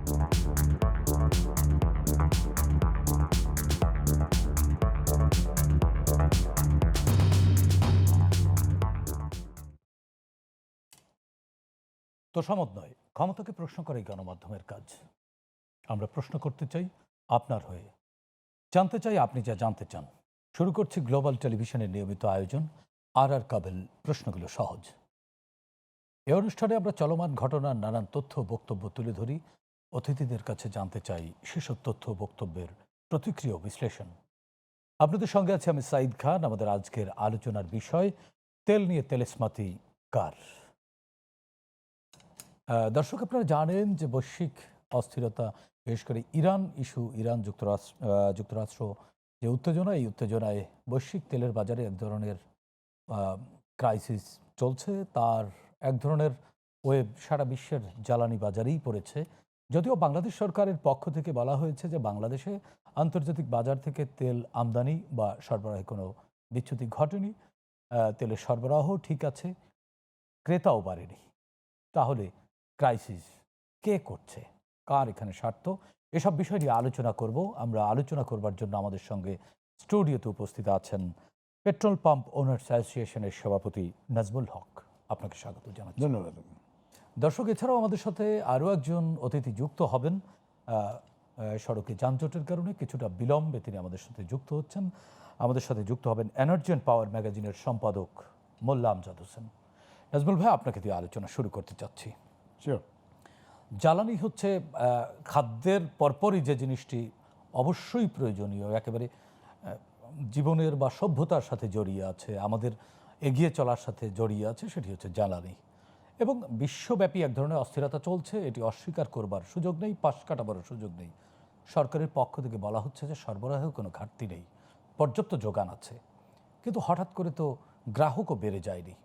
তোষামত নয়, ক্ষমতাকে প্রশ্ন করাই গণমাধ্যমের কাজ। আমরা প্রশ্ন করতে চাই আপনার হয়ে, জানতে চাই আপনি যা জানতে চান। শুরু করছি গ্লোবাল টেলিভিশনের নিয়মিত আয়োজন আর কাবেল প্রশ্নগুলো সহজ। এ অনুষ্ঠানে আমরা চলমান ঘটনার নানান তথ্য বক্তব্য তুলে ধরি। অতিথিদের কাছে জানতে চাই সেসব তথ্য বক্তব্যের প্রতিক্রিয়া বিশ্লেষণ। আপনাদের সঙ্গে আছে আমি সাঈদ খান। আমাদের আজকের আলোচনার বিষয় তেল নিয়ে তেলেসমাতি কার। দর্শক, আপনারা জানেন যে বৈশ্বিক অস্থিরতা, বিশেষ করে ইরান ইস্যু, ইরান যুক্তরাষ্ট্র যে উত্তেজনা, এই উত্তেজনায় বৈশ্বিক তেলের বাজারে এক ধরনের ক্রাইসিস চলছে। তার এক ধরনের ওয়েব সারা বিশ্বের জ্বালানি বাজারেই পড়েছে। যদিও বাংলাদেশ সরকারের পক্ষ থেকে বলা হয়েছে যে বাংলাদেশে আন্তর্জাতিক বাজার থেকে তেল আমদানি বা সরবরাহে কোনো বিচ্যুতি ঘটেনি, তেলের সরবরাহ ঠিক আছে, ক্রেতাও বাড়েনি। তাহলে ক্রাইসিস কে করছে, কার এখানে স্বার্থ, এসব বিষয় নিয়ে আলোচনা করব। আমরা আলোচনা করবার জন্য আমাদের সঙ্গে স্টুডিওতে উপস্থিত আছেন পেট্রোল পাম্প ওনার্স অ্যাসোসিয়েশনের সভাপতি নাজমুল হক। আপনাকে স্বাগত জানাচ্ছি। ধন্যবাদ। দর্শক, এছাড়াও আমাদের সাথে আরও একজন অতিথি যুক্ত হবেন। সড়কে যানজটের কারণে কিছুটা বিলম্বে তিনি আমাদের সাথে যুক্ত হচ্ছেন। আমাদের সাথে যুক্ত হবেন এনার্জি অ্যান্ড পাওয়ার ম্যাগাজিনের সম্পাদক মোল্লা আমজাদ হোসেন। নাজমুল ভাই, আপনাকে দিয়ে আলোচনা শুরু করতে চাচ্ছি। জ্বালানি হচ্ছে খাদ্যের পরপরই যে জিনিসটি অবশ্যই প্রয়োজনীয়, একেবারে জীবনের বা সভ্যতার সাথে জড়িয়ে আছে, আমাদের এগিয়ে চলার সাথে জড়িয়ে আছে, সেটি হচ্ছে জ্বালানি। এবং বিশ্বব্যাপী এক ধরনের অস্থিরতা চলছে, এটি অস্বীকার করবার সুযোগ নেই, পাশ কাটাবারও সুযোগ নেই। সরকারের পক্ষ থেকে বলা হচ্ছে যে সরবরাহেও কোনো ঘাটতি নেই, পর্যাপ্ত যোগান আছে। কিন্তু হঠাৎ করে তো গ্রাহকও বেড়ে যায়নি।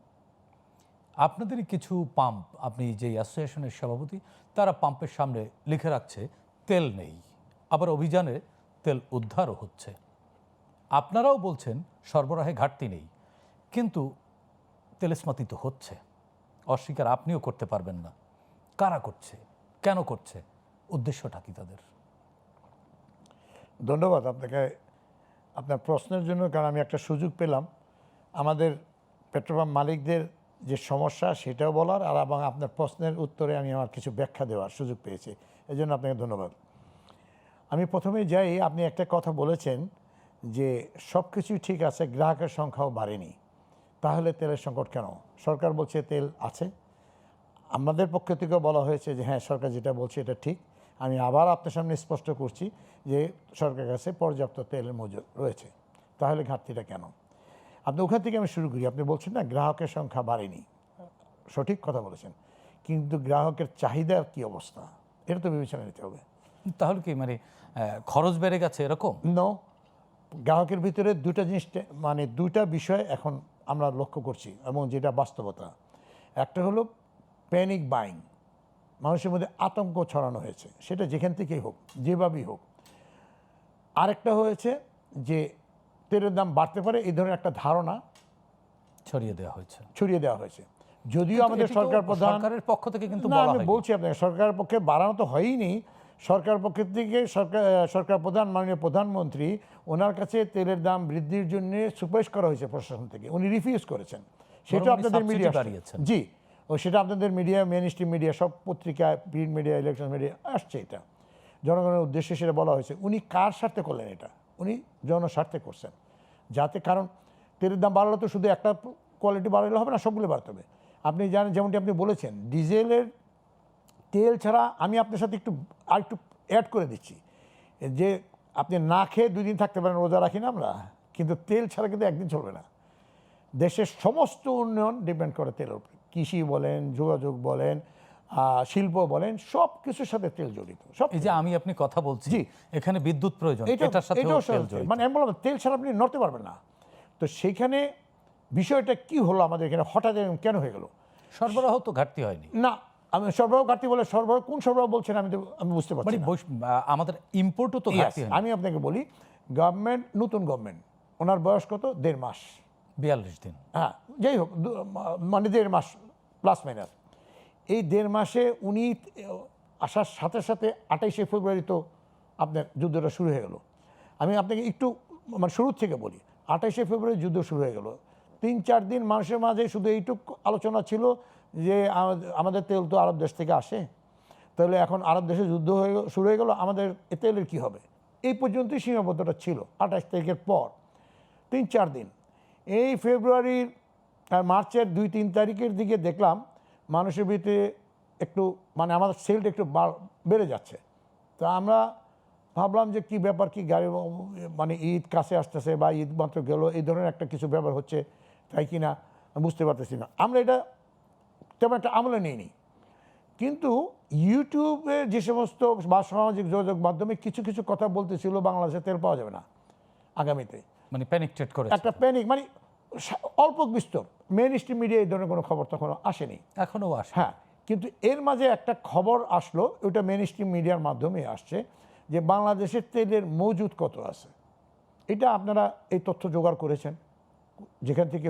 আপনাদেরই কিছু পাম্প, আপনি যে অ্যাসোসিয়েশনের সভাপতি, তারা পাম্পের সামনে লিখে রাখছে তেল নেই, আবার অভিযানে তেল উদ্ধারও হচ্ছে। আপনারাও বলছেন সরবরাহে ঘাটতি নেই, কিন্তু তেলেসমাতি তো হচ্ছে। অস্বীকার আপনিও করতে পারবেন না। কারা করছে, কেন করছে, উদ্দেশ্যটা কি তাদের? ধন্যবাদ আপনাকে আপনার প্রশ্নের জন্য, কারণ আমি একটা সুযোগ পেলাম আমাদের পেট্রোল পাম্প মালিকদের যে সমস্যা সেটাও বলার, আর এবং আপনার প্রশ্নের উত্তরে আমি আমার কিছু ব্যাখ্যা দেওয়ার সুযোগ পেয়েছি। এই জন্য আপনাকে ধন্যবাদ। আমি প্রথমেই যাই, আপনি একটা কথা বলেছেন যে সব কিছুই ঠিক আছে, গ্রাহকের সংখ্যাও বাড়েনি, তাহলে তেলের সংকট কেন? সরকার বলছে তেল আছে, আমাদের পক্ষ থেকেও বলা হয়েছে যে হ্যাঁ, সরকার যেটা বলছে এটা ঠিক। আমি আবার আপনার সামনে স্পষ্ট করছি যে সরকারের কাছে পর্যাপ্ত তেলের মজুদ রয়েছে, তাহলে ঘাটতিটা কেন? আপনি ওখান থেকে আমি শুরু করি। আপনি বলছেন না গ্রাহকের সংখ্যা বাড়েনি, সঠিক কথা বলেছেন, কিন্তু গ্রাহকের চাহিদার কি অবস্থা এটা তো বিবেচনা নিতে হবে। তাহলে কি মানে খরচ বেড়ে গেছে এরকম? গ্রাহকের ভিতরে দুটা জিনিস, মানে দুইটা বিষয় এখন আমরা লক্ষ্য করছি এবং যেটা বাস্তবতা। একটা হলো প্যানিক বাইং, মানুষের মধ্যে আতঙ্ক ছড়ানো হয়েছে, সেটা যেখান থেকেই হোক, যেভাবেই হোক। আরেকটা হয়েছে যে তেলের দাম বাড়তে পারে, এই ধরনের একটা ধারণা ছড়িয়ে দেওয়া হয়েছে। যদিও আমাদের সরকার প্রধান, সরকারের পক্ষ থেকে কিন্তু আমি বলছি আপনাকে, সরকারের পক্ষে বাড়ানো তো হয়নি। সরকারের পক্ষ থেকে সরকার প্রধান, মাননীয় প্রধানমন্ত্রী, ওনার কাছে তেলের দাম বৃদ্ধির জন্য সুপারিশ করা হয়েছে প্রশাসন থেকে, উনি রিফিউজ করেছেন। সেটা আপনাদের মিডিয়া, জি, ও সেটা আপনাদের মিডিয়া, মেইন স্ট্রিম মিডিয়া, সব পত্রিকা, প্রিন্ট মিডিয়া, ইলেকট্রন মিডিয়া আসছে। এটা জনগণের উদ্দেশ্যে সেটা বলা হয়েছে। উনি কার স্বার্থে করলেন এটা? উনি জনস্বার্থে করছেন, যাতে, কারণ তেলের দাম বাড়লে তো শুধু একটা কোয়ালিটি বাড়ালে হবে না, সবগুলো বাড়তে হবে। আপনি জানেন, যেমনটি আপনি বলেছেন, ডিজেলের তেল ছাড়া, আমি আপনার সাথে আরেকটু অ্যাড করে দিচ্ছি যে আপনি না খেয়ে 2 দিন থাকতে পারেন, রোজা রাখি না আমরা, কিন্তু তেল ছাড়া কিন্তু একদিন চলবে না। দেশের সমস্ত উন্নয়ন ডিপেন্ড করে তেলের উপরে। কৃষি বলেন, যোগাযোগ বলেন, শিল্প বলেন, সব কিছুর সাথে তেল জড়িত। সব, এই যে আমি আপনি কথা বলছি, এখানে বিদ্যুৎ প্রয়োজন, এটার সাথে মানে আমি বললাম তেল ছাড়া আপনি নড়তে পারবেন না। তো সেইখানে বিষয়টা কি হলো আমাদের এখানে, হঠাৎ কেন হয়ে গেল? সরবরাহ তো ঘাটতি হয়নি না। আমি সরবরাহ ঘাটতি বলে, সরবরাহ কোন সরবরাহ বলছেন আমি বুঝতে পারছি না। আমাদের ইম্পোর্টও তো ঘাটতি হয়নি। আমি আপনাকে বলি, গভর্নমেন্ট, নতুন গভর্নমেন্ট, ওনার বয়স কত? 1.5 মাস, 42 দিন, হ্যাঁ, যাই হোক, মানে 1.5 মাস প্লাস মাইনাস। এই 1.5 মাসে উনি আসার সাথে সাথে 28শে ফেব্রুয়ারি তো আপনার যুদ্ধটা শুরু হয়ে গেল। আমি আপনাকে একটু মানে শুরুর থেকে বলি। 28শে ফেব্রুয়ারি যুদ্ধ শুরু হয়ে গেল। 3-4 দিন মানুষের মাঝে শুধু এইটুকু আলোচনা ছিল যে আমাদের তেল তো আরব দেশ থেকে আসে, তাহলে এখন আরব দেশে যুদ্ধ শুরু হয়ে গেল, আমাদের এ তেলের কী হবে, এই পর্যন্তই সীমাবদ্ধতা ছিল 28 তারিখের পর 3-4 দিন। এই ফেব্রুয়ারির মার্চের 2-3 তারিখের দিকে দেখলাম মানুষের ভিতরে একটু মানে আমাদের সেলটা একটু বেড়ে যাচ্ছে। তো আমরা ভাবলাম যে কি ব্যাপার, কি গাড়ি মানে ঈদ কাছে আসতেছে বা ঈদ মাত্র গেল, এই ধরনের একটা কিছু ব্যাপার হচ্ছে তাই কি না বুঝতে পারতেছি না। আমরা এটা তেমন একটা আমলে নিইনি, কিন্তু ইউটিউবে যে সমস্ত বা সামাজিক যোগাযোগ মাধ্যমে কিছু কিছু কথা বলতেছিল বাংলাদেশে তেল পাওয়া যাবে না আগামীতে, মানে প্যানিক ট্রেড করে একটা প্যানিক, মানে অল্প বিস্তর মেইন স্ট্রিম মিডিয়া এই ধরনের কোনো খবর তখন আসেনি, এখনো আসে। হ্যাঁ। কিন্তু এর মাঝে একটা খবর আসলো, ওইটা মেইন স্ট্রিম মিডিয়ার মাধ্যমে আসছে যে বাংলাদেশের তেলের মজুদ কত আছে। এটা আপনারা এই তথ্য জোগাড় করেছেন, যেখান থেকে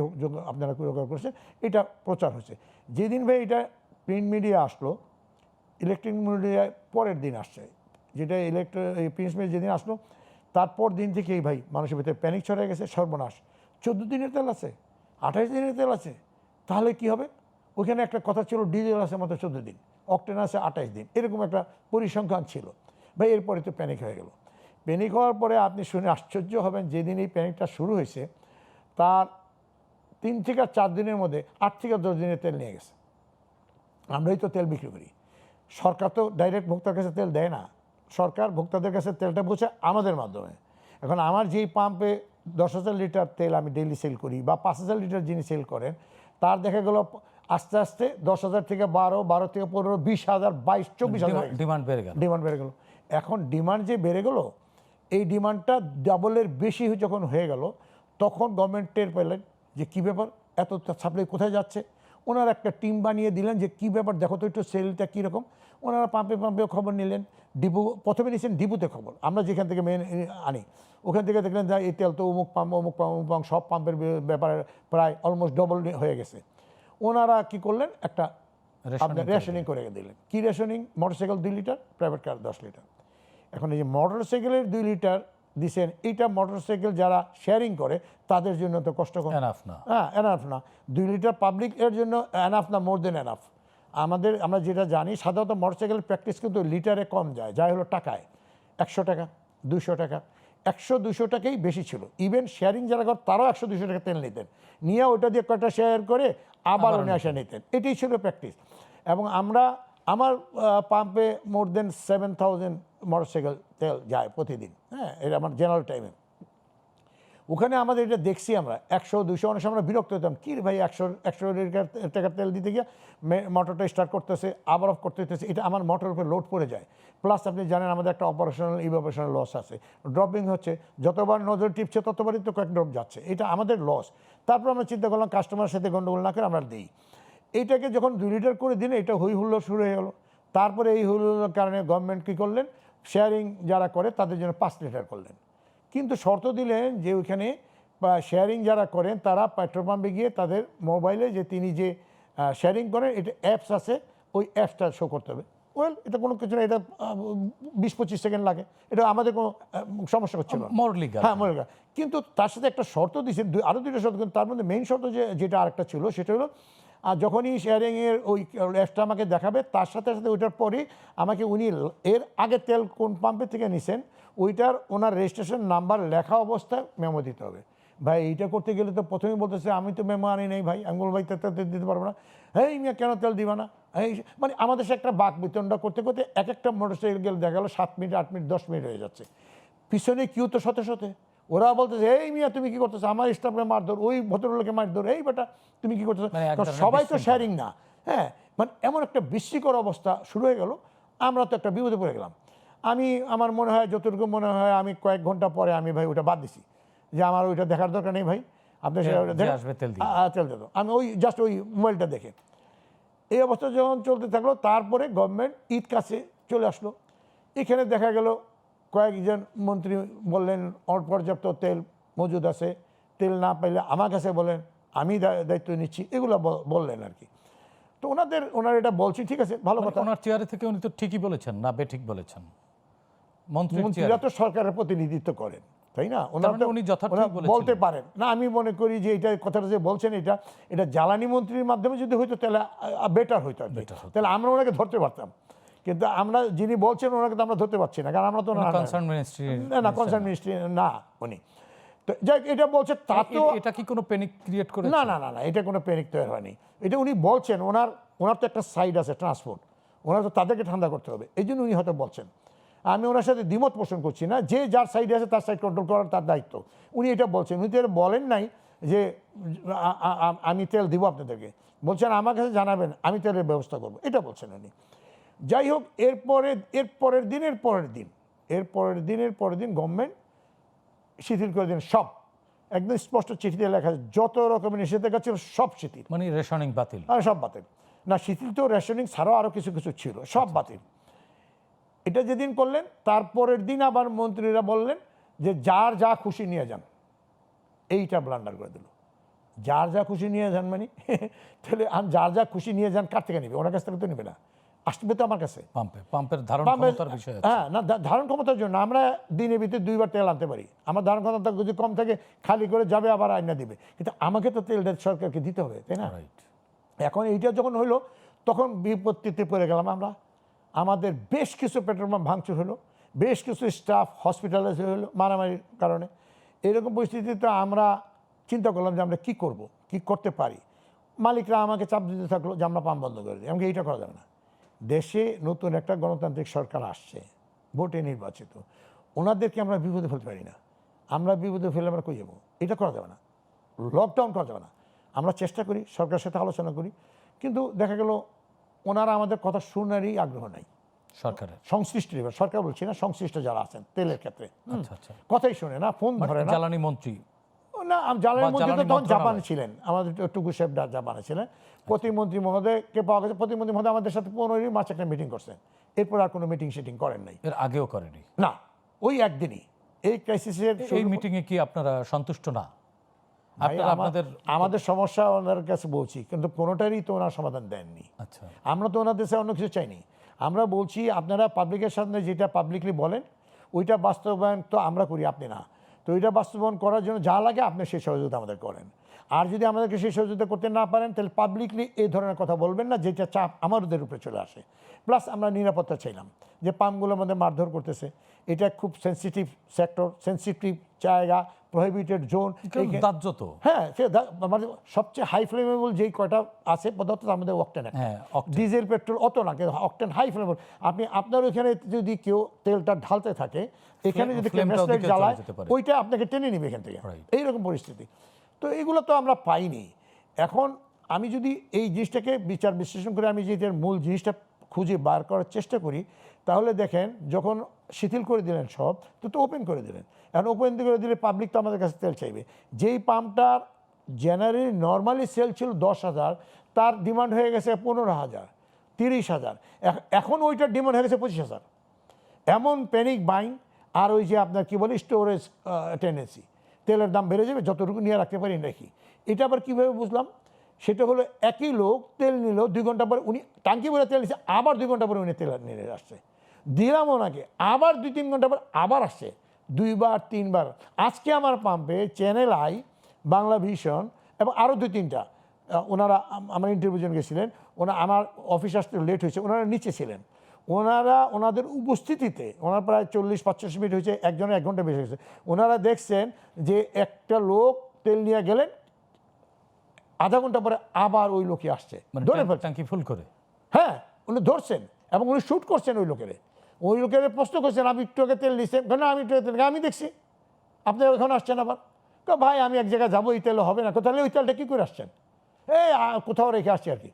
আপনারা জোগাড় করেছেন, এটা প্রচার হয়েছে। যেদিন ভাই এটা প্রিন্ট মিডিয়া আসলো, ইলেকট্রিক মিডিয়ায় পরের দিন আসছে, যেটা প্রিন্ট মিডিয়া যেদিন আসলো তারপর দিন থেকেই ভাই মানুষের ভিতরে প্যানিক ছড়িয়ে গেছে, সর্বনাশ, 14 দিনের তেল আছে, 28 দিনের তেল আছে, তাহলে কি হবে? ওইখানে একটা কথা ছিল ডিজেল আছে মাত্র 14 দিন, অকটেন আছে 28 দিন, এরকম একটা পরিসংখ্যান ছিল ভাই। এরপরে তো প্যানিক হয়ে গেল। প্যানিক হওয়ার পরে আপনি শুনে আশ্চর্য হবেন, যেদিন এই প্যানিকটা শুরু হয়েছে তার 3 থেকে 4 দিনের মধ্যে 8 থেকে 10 দিনের তেল নিয়ে গেছে। আমরাই তো তেল বিক্রি করি, সরকার তো ডাইরেক্ট ভোক্তার কাছে তেল দেয় না, সরকার ভোক্তাদের কাছে তেলটা পৌঁছে আমাদের মাধ্যমে। এখন আমার যেই পাম্পে 10,000 লিটার তেল আমি ডেইলি সেল করি বা 5,000 লিটার যিনি সেল করেন, তার দেখা গেল আস্তে আস্তে 10,000 থেকে 12 থেকে 15, 20,000, 22, 24,000 ডিমান্ড বেড়ে গেল। ডিমান্ড বেড়ে গেল। এখন ডিমান্ড যে বেড়ে গেল, এই ডিমান্ডটা ডাবলের বেশি যখন হয়ে গেল, তখন গভর্নমেন্ট টের পেলেন যে কী ব্যাপার, এত সাপ্লাই কোথায় যাচ্ছে। ওনারা একটা টিম বানিয়ে দিলেন যে কী ব্যাপার দেখো তো একটু সেলটা কীরকম। ওনারা পাম্পে পাম্পেও খবর নিলেন, ডিপু প্রথমে নিয়েছেন ডিপুতে খবর, আমরা যেখান থেকে মেন আনি ওখান থেকে দেখলেন যে এই তেল তো অমুক পাম্প অমুক পাম্প অমুক পাম্প, সব পাম্পের ব্যাপারে প্রায় অলমোস্ট ডবল হয়ে গেছে। ওনারা কি করলেন, একটা আপনার রেশনিং করে দিলেন। কি rationing? Motorcycle 2 litre, private car 10 litre. এখন এই যে মোটরসাইকেলের 2 লিটার দিচ্ছেন, এইটা মোটরসাইকেল যারা শেয়ারিং করে তাদের জন্য তো কষ্টকর, এনাফ না। হ্যাঁ এনাফ না। 2 লিটার পাবলিক এর জন্য এনাফ না, মোর দেন এনাফ। আমরা যেটা জানি সাধারণত মোটরসাইকেলের প্র্যাকটিস কিন্তু লিটারে কম যায়, যাই হলো টাকায় 100 টাকা 200 টাকা, 100-200 টাকাই বেশি ছিল। ইভেন শেয়ারিং যারা করে তারাও 100-200 টাকা তেল নিতেন, নিয়ে ওটা দিয়ে কয়েকটা শেয়ার করে আবার উনি আসা নিতেন, এটাই ছিল প্র্যাকটিস। এবং আমার পাম্পে মোর দেন 7,000 মোটরসাইকেল তেল যায় প্রতিদিন, হ্যাঁ, এটা আমার জেনারেল টাইমে। ওখানে আমাদের এটা দেখছি আমরা 100-200, অনেক সময় আমরা বিরক্ত হতাম, কী ভাই 100 টাকার তেল দিতে গিয়ে মোটরটা স্টার্ট করতেছে আবার অফ করতে হতেছে, এটা আমার মোটরের উপরে লোড পড়ে যায়। প্লাস আপনি জানেন আমাদের একটা অপারেশনাল ইভাপোরেশনাল লস আছে, ড্রপিং হচ্ছে, যতবার নজর টিপছে ততবারই তো কয়েক ড্রপ যাচ্ছে, এটা আমাদের লস। তারপর আমরা চিন্তা করলাম কাস্টমারের সাথে গন্ডগোল না করে আমরা দিই। এইটাকে যখন 2 লিটার করে দিন, এটা হই হুল্লোড় শুরু হয়ে গেল। তারপরে এই হুল্লোড়ের কারণে গভর্নমেন্ট কী করলেন, শেয়ারিং যারা করে তাদের জন্য 5 লিটার করলেন, কিন্তু শর্ত দিলেন যে ওইখানে শেয়ারিং যারা করেন তারা পেট্রোল পাম্পে গিয়ে তাদের মোবাইলে যে তিনি যে শেয়ারিং করেন এটা অ্যাপস আছে, ওই অ্যাপসটা শো করতে হবে। ওয়েল, এটা কোনো কিছু না, এটা 20-25 সেকেন্ড লাগে, এটা আমাদের কোনো সমস্যা হচ্ছে না, হ্যাঁ মোরলিগা। কিন্তু তার সাথে একটা শর্ত দিয়েছেন, আরও 2টা শর্ত, কিন্তু তার মধ্যে মেইন শর্ত যেটা আরেকটা ছিল সেটা হলো যখনই শেয়ারিংয়ের ওই অ্যাপসটা আমাকে দেখাবে, তার সাথে সাথে ওইটার পরেই আমাকে উনি এর আগে তেল কোন পাম্পের থেকে নিছেন ওইটার ওনার রেজিস্ট্রেশন নাম্বার লেখা অবস্থায় মেমো দিতে হবে। ভাই এইটা করতে গেলে তো প্রথমেই বলতেছে আমি তো মেমো আনি নেই ভাই, আমি বলবো ভাই তেল দিতে পারবো না, হ্যাঁ মিয়া কেন তেল দিবা না, এই মানে আমাদের সে একটা বাক বিতণ্ডা করতে করতে এক একটা মোটরসাইকেল দেখা গেলো 7 মিনিট 8 মিনিট 10 মিনিট হয়ে যাচ্ছে, পিছনে কিউ তো শত শত। ওরা বলতেছে এই মিয়া তুমি কি করতেছো, আমার স্টাফকে মারধর, ওই ভদ্রলোকে মারধর, এই বেটা তুমি কি করতেছো, সবাই তো শেয়ারিং না, হ্যাঁ, মানে এমন একটা বিস্ময়কর অবস্থা শুরু হয়ে গেল। আমরা তো একটা বিপদে পড়ে গেলাম। আমার মনে হয় যতটুকু মনে হয় আমি কয়েক ঘন্টা পরে আমি ভাই ওটা বাদ দিছি, যে আমার ওইটা দেখার দরকার নেই ভাই, আপনি তেল দিত, আমি ওই জাস্ট ওই মোবাইলটা দেখে। এই অবস্থা যখন চলতে থাকলো, তারপরে গভর্নমেন্ট ঈদ কাছে চলে আসলো। এখানে দেখা গেল কয়েকজন মন্ত্রী বললেন অপর্যাপ্ত তেল মজুদ আছে, তেল না পাইলে আমার কাছে বলেন, আমি দায়িত্ব নিচ্ছি, এগুলো বললেন আর কি। তো ওনারা এটা বলছেন, ঠিক আছে, ভালো কথা। ওনার চেয়ারে থেকে উনি তো ঠিকই বলেছেন না বেঠিক বলেছেন? মন্ত্রীর মন্ত্রীরা চেয়ারে তো সরকারের প্রতিনিধিত্ব করেন, তাই না? তার মানে উনি যথার্থই বলেছিলেন। বলতে পারেন না, আমি মনে করি যে এটা কথাটা যে বলছেন এটা জ্বালানি মন্ত্রীর মাধ্যমে যদি হইতো তাহলে বেটার হইতো আর কি। তাহলে আমরা ওনাকে ধরতে পারতাম, কিন্তু আমরা যিনি বলছেন ওনাকে তো আমরা ধরতে পারছি না, কারণ আমরা তো কনসার্ন মিনিস্ট্রি না কনসার্ন মিনিস্ট্রি না উনি। তো যাই এটা বলছে, তা তো এটা কি কোনো প্যানিক ক্রিয়েট করে? না না না না, এটা কোনো প্যানিক তৈরি হয়নি। এটা উনি বলছেন, ওনার তো একটা সাইড আছে ট্রান্সপোর্ট, ওনার তো তাদেরকে ঠান্ডা করতে হবে, এই জন্য উনি হয়তো বলছেন। আমি ওনার সাথে দ্বিমত পোষণ করছি না, যে যার সাইডে আছে তার সাইড কন্ট্রোল করার তার দায়িত্ব। উনি এটা বলছেন, উনি তো এটা বলেন নাই যে আমি তেল দিব আপনাদেরকে, বলছেন আমার কাছে জানাবেন, আমি তেলের ব্যবস্থা করবো, এটা বলছেন উনি। যাই হোক, এর পরের দিন গভর্নমেন্ট শিথিল করে দিন সব, একদম স্পষ্ট চিঠিতে লেখা আছে, যত রকমের নিষেধাজ্ঞা ছিল সব শিথিল, মানে রেশনিং বাতিল। সব বাতিল। না, শিথিল তো রেশনিং ছাড়াও আরও কিছু কিছু ছিল, সব বাতিল। এটা যেদিন করলেন, তারপরের দিন আবার মন্ত্রীরা বললেন যে যার যা খুশি নিয়ে যান। এইটা ব্লান্ডার করে দিল। যার যা খুশি নিয়ে যান মানে তাহলে যার যা খুশি নিয়ে যান কার থেকে নেবে? ওনার কাছ থেকে তো নেবে না, আসবে তো আমার কাছে। পাম্পের ধারণ ক্ষমতার বিষয় আছে। হ্যাঁ, না ধারণ ক্ষমতার জন্য আমরা দিনের ভিতরে 2 বার তেল আনতে পারি, আমার ধারণ ক্ষমতা যদি কম থাকে খালি করে যাবে আবার আইনা দিবে, কিন্তু আমাকে তো তেলটা সরকারকে দিতে হবে, তাই না? এখন এইটা যখন হইলো তখন বিপত্তিতে পড়ে গেলাম আমরা। আমাদের বেশ কিছু পেট্রোল পাম্প ভাঙচুর হলো, বেশ কিছু স্টাফ হসপিটালাইজ হলো মারামারির কারণে। এরকম পরিস্থিতিতে আমরা চিন্তা করলাম যে আমরা কী করব, কী করতে পারি। মালিকরা আমাকে চাপ দিতে থাকলো যে আমরা পাম্প বন্ধ করে দিই। আমাকে এইটা করা যাবে না, দেশে নতুন একটা গণতান্ত্রিক সরকার আসছে, ভোটে নির্বাচিত, ওনাদেরকে আমরা বিপদে ফেলতে পারি না। আমরা বিপদে ফেলে আমরা কই যাবো? এটা করা যাবে না, লকডাউন করা যাবে না। আমরা চেষ্টা করি, সরকারের সাথে আলোচনা করি, কিন্তু দেখা গেল ওনারা আমাদের কথা শোনারই আগ্রহ নাই। সরকারের সংশ্লিষ্ট, সরকার বলছি না, সংশ্লিষ্ট যারা আছেন তেলের ক্ষেত্রে, কথাই শোনে না, ফোন ধরে না। জ্বালানি মন্ত্রী না, জ্বালানি মন্ত্রী তো তখন জাপানে ছিলেন, আমাদের টুকু সাহেব জাপানে ছিলেন। প্রতিমন্ত্রী মহোদয়কে পাওয়া গেছে, প্রতিমন্ত্রী মহোদয় আমাদের সাথে 15 মার্চ একটা মিটিং করছেন, এরপর আর কোনো মিটিং শিটিং করেন নাই। এর আগেও করেনি না, ওই একদিনই এই ক্রাইসিসের এই মিটিংয়ে কি আপনারা সন্তুষ্ট না? আমাদের সমস্যা ওনার কাছে বলছি, কিন্তু কোনোটারই তো ওনার সমাধান দেননি। আচ্ছা, আমরা তো ওনাদের সাথে অন্য কিছু চাইনি। আমরা বলছি আপনারা পাবলিকের সামনে যেটা পাবলিকলি বলেন ওইটা বাস্তবায়ন তো আমরা করি, আপনি না। তো ওইটা বাস্তবায়ন করার জন্য যা লাগে আপনি সেই সহযোগিতা আমাদের করেন। আর যদি আমাদেরকে সেই সহযোগিতা করতে না পারেন তাহলে পাবলিকলি এই ধরনের কথা বলবেন না, যেটা চাপ আমাদের উপরে চলে আসে। প্লাস আমরা নিরাপত্তা চাইলাম, যে পাম্পগুলোর মধ্যে মারধর করতেছে, এটা খুব সেন্সিটিভ সেক্টর, সেন্সিটিভ জায়গা, প্রহিবিটেড জোন। হ্যাঁ, মানে সবচেয়ে হাই ফ্লেমেবল যেই কয়টা আছে পদার্থ তার মধ্যে অকটেন, ডিজেল পেট্রোল অত না, কিন্তু অকটেন হাই ফ্লেমেবল। আপনার ওইখানে যদি কেউ তেলটা ঢালতে থাকে, এখানে যদি কেউ ম্যাসলাইট জ্বালায়, ওইটা আপনাকে টেনে নিবে এখান থেকে, এইরকম পরিস্থিতি। তো এইগুলো তো আমরা পাইনি। এখন আমি যদি এই জিনিসটাকে বিচার বিশ্লেষণ করে আমি যে এটার মূল জিনিসটা খুঁজে বার করার চেষ্টা করি, তাহলে দেখেন যখন শিথিল করে দিলেন সব, তো ওপেন করে দিলেন। এখন ওপেন করে দিলে পাবলিক তো আমাদের কাছে তেল চাইবে। যেই পাম্পটার জেনারেলি নর্মালি সেল ছিল 10,000, তার ডিমান্ড হয়ে গেছে 15,000, 30,000, এখন ওইটার ডিমান্ড হয়ে গেছে 25,000। এমন প্যানিক বাইং। আর ওই যে আপনার কী বলে স্টোরেজ টেন্ডেন্সি, তেলের দাম বেড়ে যাবে, যতটুকু নিয়ে রাখতে পারি রাখি। এটা আবার কীভাবে বুঝলাম? সেটা হলো একই লোক তেল নিল, 2 ঘন্টা পরে উনি টাঙ্কি ভরে তেল নিচ্ছে, আবার 2 ঘন্টা পরে উনি তেল নিয়ে আসছে, দিলাম ওনাকে, আবার 2-3 ঘন্টা পর আবার আসছে, 2 বার 3 বার। আজকে আমার পাম্পে চ্যানেল আই, বাংলা ভিশন এবং আরও 2-3টা ওনারা আমার ইন্টারভিউ জন্য গেছিলেন, আমার অফিস আসতে লেট হয়েছে, ওনারা নিচে ছিলেন, ওনাদের উপস্থিতিতে ওনার প্রায় 40-45 মিনিট হয়েছে, একজনের 1 ঘন্টা বেশি হয়েছে। ওনারা দেখছেন যে একটা লোক তেল নিয়ে গেলেন, আধা ঘন্টা পরে আবার ওই লোকই আসছে, ধরে ট্যাঙ্কি ফুল করে। হ্যাঁ, উনি ধরছেন এবং উনি শ্যুট করছেন ওই লোকের প্রশ্ন করছেন, আমি একটু আগে তেল নিচ্ছেন না, আমি একটু তেল, আমি দেখছি আপনি ওখানে আসছেন আবার। ভাই আমি এক জায়গায় যাবো, এই তেল হবে না, তাহলে ওই তেলটা কী করে আসছেন? এই কোথাও রেখে আসছি আর কি।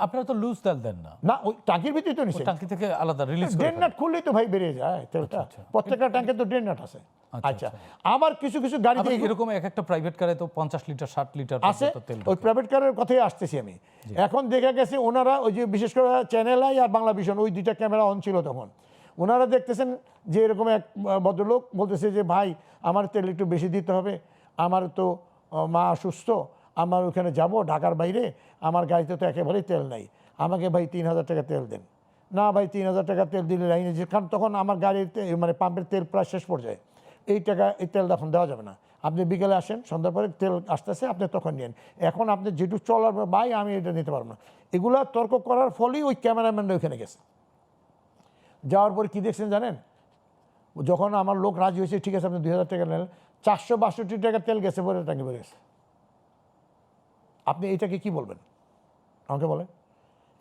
আপনারা তো লুজ তেল দেন না? না, ওই ট্যাঙ্কির ভিতরে তো নিচ্ছে, ট্যাঙ্কি থেকে আলাদা রিলিজ করে, ড্রেন নাট খুললেই তো ভাই বেরিয়ে যায় তেলটা। প্রত্যেকটা ট্যাঙ্কে তো ড্রেন নাট আছে। আচ্ছা, আবার কিছু গাড়িতে এরকম এক একটা প্রাইভেট কারে তো 50 লিটার 60 লিটার আছে। ওই প্রাইভেট কারের কথাই আসতেছি আমি। এখন দেখা গেছে ওনারা ওই যে বিশেষ করে চ্যানেল আই আর বাংলা ভিশন, ওই 2টা ক্যামেরা অন ছিল তখন, ওনারা দেখতেছেন যে এরকম এক ভদ্রলোক বলতেছে যে ভাই আমার তেল একটু বেশি দিতে হবে, আমার তো মা অসুস্থ, আমার ওখানে যাব ঢাকার বাইরে, আমার গাড়িতে তো একেবারেই তেল নাই, আমাকে ভাই 3,000 টাকা তেল দেন। না ভাই 3,000 টাকা তেল দিলে লাইনে যে, কারণ তখন আমার গাড়ির মানে পাম্পের তেল প্রায় শেষ পর্যায়ে, এই তেল তখন দেওয়া যাবে না। আপনি বিকেলে আসেন, সন্ধ্যার পরে তেল আসতেছে, আপনি তখন নিন। এখন আপনি যেটুকু চলার ভাই আমি এটা নিতে পারবো না। এগুলা তর্ক করার ফলেই ওই ক্যামেরাম্যানরা ওইখানে গেছে। যাওয়ার পরে কী দেখছেন জানেন? যখন আমার লোক রাজি হয়েছে, ঠিক আছে আপনি 2,000 টাকা নেন, 462 টাকা তেল গেছে পরে টাঙ্কি বেড়ে গেছে। আপনি এটাকে কি বলবেন আমাকে বলেন?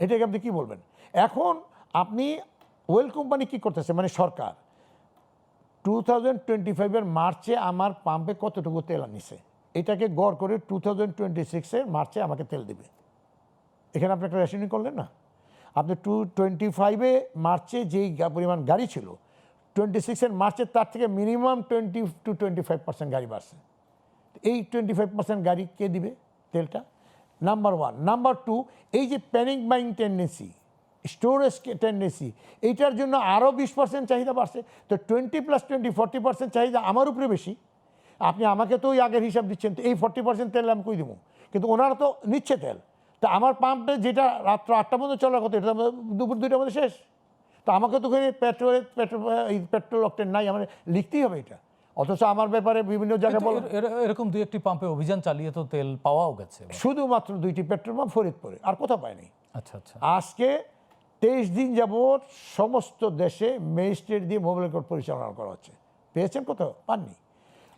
এটাকে আপনি কি বলবেন? এখন আপনি ওয়েল কোম্পানি কী করতেছে, মানে সরকার 2025-এর মার্চে আমার পাম্পে কতটুকু তেল আনিছে, এটাকে গড় করে 2026-এর মার্চে আমাকে তেল দিবে। এখানে আপনি একটা রেশনিং করলেন না? আপনি 2025-এ মার্চে যেই পরিমাণ গাড়ি ছিল, 26-এর মার্চে তার থেকে মিনিমাম 20-25% গাড়ি বাড়ছে। এই 25% গাড়ি কে দিবে তেলটা? নাম্বার 1। নাম্বার 2, এই যে panic buying tendency, storage tendency, এইটার জন্য আরও 20% চাহিদা বাড়ছে। তো 20+20 40% চাহিদা আমার উপরে বেশি। আপনি আমাকে তো ওই আগের হিসাব দিচ্ছেন, তো এই 40% তেল আমি কই দেবো? কিন্তু ওনারা তো নিচ্ছে তেল। তা আমার পাম্পে যেটা রাত্র 8টা পর্যন্ত চলার কথা, এটা দুপুর 2টার মধ্যে শেষ। তো আমাকে তো পেট্রোল অকটেন নাই, আমার লিখতেই হবে এটা। অথচ আমার ব্যাপারে বিভিন্ন জায়গায় বলো, এরকম 2-1টি পাম্পে অভিযান চালিয়ে তো তেল পাওয়াও গেছে। শুধুমাত্র 2টি পেট্রোল পাম্প ফরিদপুরে, আর কোথাও পায়নি। আচ্ছা আচ্ছা। আজকে 23 দিন যাবৎ সমস্ত দেশে ম্যাজিস্ট্রেট দিয়ে মোবাইল কোর্ট পরিচালনা করা হচ্ছে। পেয়েছেন কোথাও? পাননি।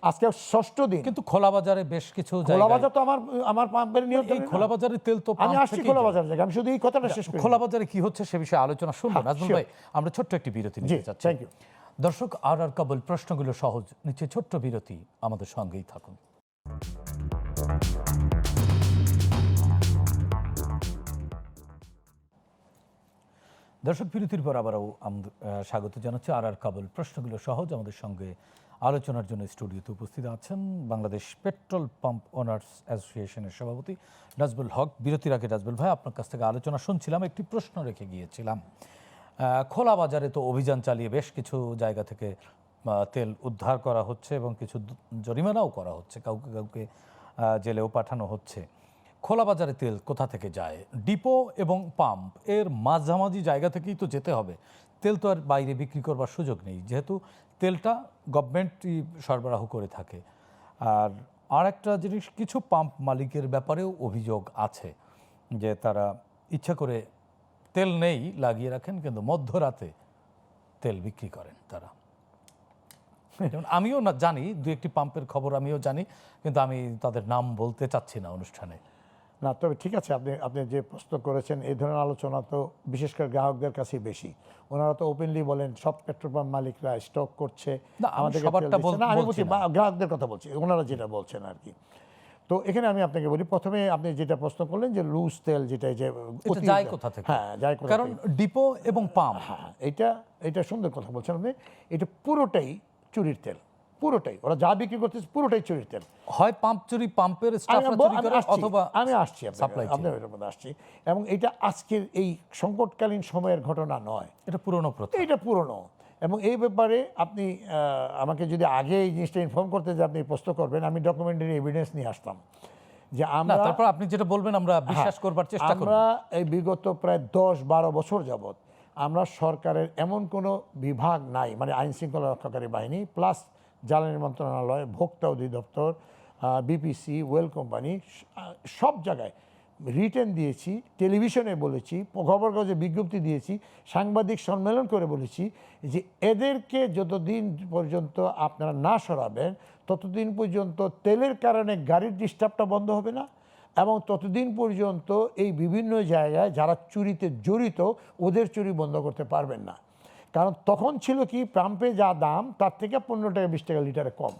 আজকে 6ষ্ঠ দিন। কিন্তু খোলা বাজারে বেশ কিছু খোলা জায়গায়, বাজার তো আমার পাম্পের নিয়ন্ত্রণ। এই খোলা বাজারে তেল তো আমি আসছি খোলা বাজার জায়গা, আমি শুধু এই কথাটা শেষ করি। খোলা বাজারে কি হচ্ছে সে বিষয়ে আলোচনা শুনবো নাজমুল sure. ভাই। আমরা ছোট্ট একটি বিরতি জি, নিতে চাচ্ছি। Thank you. দর্শক, আর কাবুল প্রশ্নগুলো সহজ, নিচে ছোট্ট বিরতি, আমাদের সঙ্গেই থাকুন। দর্শক, বিরতির পর আবারও স্বাগত জানাচ্ছি। আর কাবুল প্রশ্নগুলো সহজ, আমাদের সঙ্গে আলোচনার জন্য স্টুডিওতে উপস্থিত আছেন বাংলাদেশ পেট্রোল পাম্প ওনার্স অ্যাসোসিয়েশনের সভাপতি নাজমুল হক। বিরতির আগে নাজমুল ভাই, আপনার কাছ থেকে আলোচনা শুনছিলাম, একটি প্রশ্ন রেখে গিয়েছিলাম। খোলা বাজারে তো অভিযান চালিয়ে বেশ কিছু জায়গা থেকে তেল উদ্ধার করা হচ্ছে এবং কিছু জরিমানাও করা হচ্ছে, কাউকে কাউকে জেলেও পাঠানো হচ্ছে। খোলা বাজারে তেল কোথা থেকে যায়? ডিপো এবং পাম্প এর মাঝামাঝি জায়গা থেকেই তো যেতে হবে। তেল তো আর বাইরে বিক্রি করবার সুযোগ নেই, যেহেতু তেলটা গভর্নমেন্টই সরবরাহ করে থাকে। আর একটা জিনিস, কিছু পাম্প মালিকের ব্যাপারেও অভিযোগ আছে যে তারা ইচ্ছা করে তেল নেই লাগিয়ে রাখেন, কিন্তু মধ্যরাতে তেল বিক্রি করেন তারা। যেমন আমিও না জানি, 2-1টি পাম্পের খবর আমিও জানি, কিন্তু আমি তাদের নাম বলতে চাচ্ছি না অনুষ্ঠানে। না, তবে ঠিক আছে, আপনি যে প্রশ্ন করেছেন, এই ধরনের আলোচনা তো বিশেষ করে গ্রাহকদের কাছেই বেশি। ওনারা তো ওপেনলি বলেন সব পেট্রোল পাম্প মালিকরা স্টক করছে, আমাদেরকে তেল দিচ্ছে না। আমি বলছি গ্রাহকদের কথা বলছি, ওনারা যেটা বলছেন আর কি। তো এখানে আমি আপনাকে বলি, প্রথমে আপনি যেটা প্রশ্ন করলেন যে লুজ তেল, যেটা যে যায় কোথা থেকে? হ্যাঁ, যায় কোথা থেকে? কারণ ডিপো এবং পাম্প, হ্যাঁ, এটা সুন্দর কথা বলছেন আপনি। এটা পুরোটাই চুরির তেল, পুরোটাই। ওরা যা বিক্রি করতেছে পুরোটাই চুরির তেল। হয় পাম্প চুরি, পাম্পের স্টাফরা চুরি করে, অথবা আমি আসছি আপনার মধ্যে আসছি। এবং এটা আজকের এই সংকটকালীন সময়ের ঘটনা নয়, এটা পুরনো প্রথা, এটা পুরনো। এবং এই ব্যাপারে আপনি আমাকে যদি আগে এই জিনিসটা ইনফর্ম করতে যে আপনি প্রশ্ন করবেন, আমি ডকুমেন্টারি এভিডেন্স নিয়ে আসতাম যে আমরা, তারপর আপনি যেটা বলবেন আমরা বিশ্বাস করবার চেষ্টা করব। আমরা এই বিগত প্রায় 10-12 বছর যাবৎ আমরা সরকারের এমন কোনো বিভাগ নাই, মানে আইন শৃঙ্খলা রক্ষাকারী বাহিনী প্লাস জ্বালানি মন্ত্রণালয়, ভোক্তা অধিদপ্তর, বিপিসি, ওয়েল কোম্পানি, সব জায়গায় রিটেন দিয়েছি, টেলিভিশনে বলেছি, খবর কাগজে বিজ্ঞপ্তি দিয়েছি, সাংবাদিক সম্মেলন করে বলেছি যে এদেরকে যতদিন পর্যন্ত আপনারা না সরাবেন ততদিন পর্যন্ত তেলের কারণে গাড়ির ডিস্টার্বটা বন্ধ হবে না, এবং ততদিন পর্যন্ত এই বিভিন্ন জায়গায় যারা চুরিতে জড়িত ওদের চুরি বন্ধ করতে পারবেন না। কারণ তখন ছিল কি, পাম্পে যা দাম তার থেকে 15 টাকা 20 টাকা লিটারে কম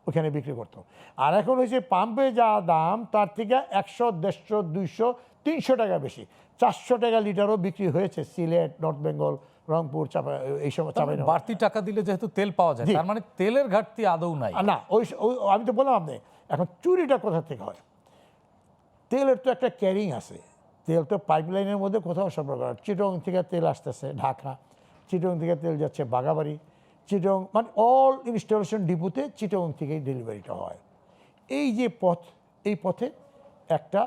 ওখানে বিক্রি করতো। আর এখন হয়েছে পাম্পে যা দাম তার থেকে 100, 150, 200, 300 টাকা বেশি, 400 টাকা লিটারও বিক্রি হয়েছে সিলেট, নর্থ বেঙ্গল, রংপুর, এই সময় বাড়তি টাকা দিলে যেহেতু তেল পাওয়া যায়, তার মানে তেলের ঘাটতি আদৌ নাই না। আমি তো বললাম আপনি, এখন চুরিটা কোথা থেকে হয়? তেলের তো একটা ক্যারিং আছে, তেল তো পাইপলাইনের মধ্যে কোথাও সরবরাহ করা। চিটং থেকে তেল আসতেছে ঢাকা, চিটং থেকে তেল যাচ্ছে বাগাবাড়ি, চিটং, মানে অল ইনস্টলেশন ডিপোতে চিটং থেকেই ডেলিভারিটা হয়। এই যে পথ, এই পথে একটা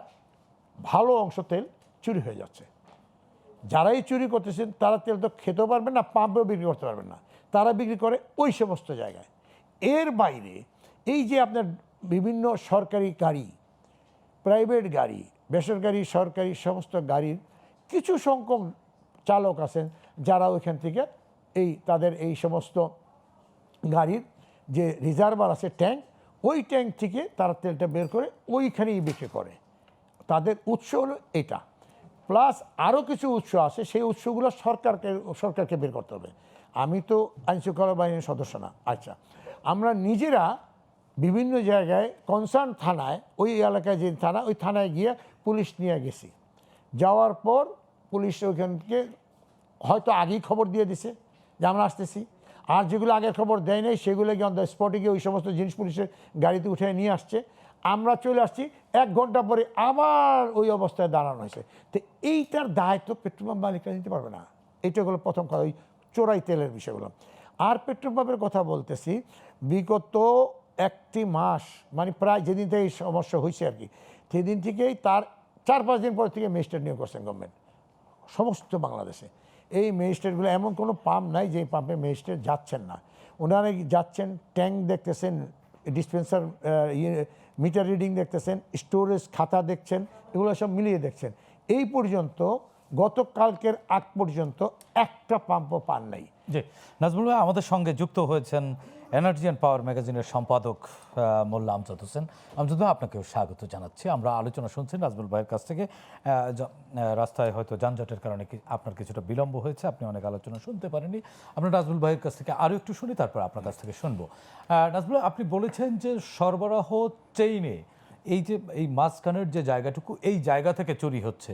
ভালো অংশ তেল চুরি হয়ে যাচ্ছে। যারাই চুরি করতেছেন তারা তেল তো খেতেও পারবেন না, পাম্পেও বিক্রি করতে পারবেন না, তারা বিক্রি করে ওই সমস্ত জায়গায়। এর বাইরে এই যে আপনার বিভিন্ন সরকারি গাড়ি, প্রাইভেট গাড়ি, বেসরকারি সরকারি সমস্ত গাড়ির কিছু সংখ্যক চালক আছেন যারা ওইখান থেকে তাদের এই সমস্ত গাড়ির যে রিজার্ভার আছে ট্যাঙ্ক, ওই ট্যাঙ্ক থেকে তারা তেলটা বের করে ওইখানেই বিক্রি করে। তাদের উৎস হলো এটা। প্লাস আরও কিছু উৎস আছে, সেই উৎসগুলো সরকারকে বের করতে হবে। আমি তো আইনশৃঙ্খলা বাহিনীর সদস্য না। আচ্ছা, আমরা নিজেরা বিভিন্ন জায়গায় কনসার্ন থানায়, ওই এলাকায় যে থানা, ওই থানায় গিয়ে পুলিশ নিয়ে গেছি। যাওয়ার পর পুলিশ ওইখানকে হয়তো আগেই খবর দিয়ে দিছে যে আমরা আসতেছি, আর যেগুলো আগের খবর দেয় নাই সেগুলো গিয়ে অন দ্য স্পটে গিয়ে ওই সমস্ত জিনিস পুলিশের গাড়িতে উঠে নিয়ে আসছে। আমরা চলে আসছি, 1 ঘন্টা পরে আবার ওই অবস্থায় দাঁড়ানো হয়েছে। তো এইটার দায়িত্ব পেট্রোল পাম্প মালিকরা নিতে পারবে না। এইটা হলো প্রথম কথা, ওই চোরাই তেলের বিষয়গুলো। আর পেট্রোল পাম্পের কথা বলতেছি, বিগত 1টি মাস, মানে প্রায় যেদিন থেকে এই সমস্যা হয়েছে আর কি, সেদিন থেকেই তার 4-5 দিন পর থেকে ম্যাজিস্ট্রেট নিয়োগ করছেন গভর্নমেন্ট সমস্ত বাংলাদেশে। এই ম্যাজিস্ট্রেটগুলো এমন কোনো পাম্প নাই যে পাম্পে ম্যাজিস্ট্রেট যাচ্ছেন না। ওনারা যাচ্ছেন, ট্যাঙ্ক দেখতেছেন, ডিসপেন্সার মিটার রিডিং দেখতেছেন, স্টোরেজ খাতা দেখছেন, এগুলো সব মিলিয়ে দেখছেন। এই পর্যন্ত গতকালকের আগ পর্যন্ত একটা পাম্পও পান নাই। জি, নাজমুল ভাই আমাদের সঙ্গে যুক্ত হয়েছেন এনার্জি অ্যান্ড পাওয়ার ম্যাগাজিনের সম্পাদক মোল্লা আমজাদ হোসেন। আমজাদ ভাই, আপনাকেও স্বাগত জানাচ্ছি। আমরা আলোচনা শুনছি নাজমুল ভাইয়ের কাছ থেকে। রাস্তায় হয়তো যানজটের কারণে আপনার কিছুটা বিলম্ব হয়েছে, আপনি অনেক আলোচনা শুনতে পারেননি। আমরা নাজমুল ভাইয়ের কাছ থেকে আরও একটু শুনি, তারপর আপনার কাছ থেকে শুনবো। নাজমুল, আপনি বলেছেন যে সরবরাহ চেইনে এই মাঝখানের যে জায়গাটুকু, এই জায়গা থেকে চুরি হচ্ছে।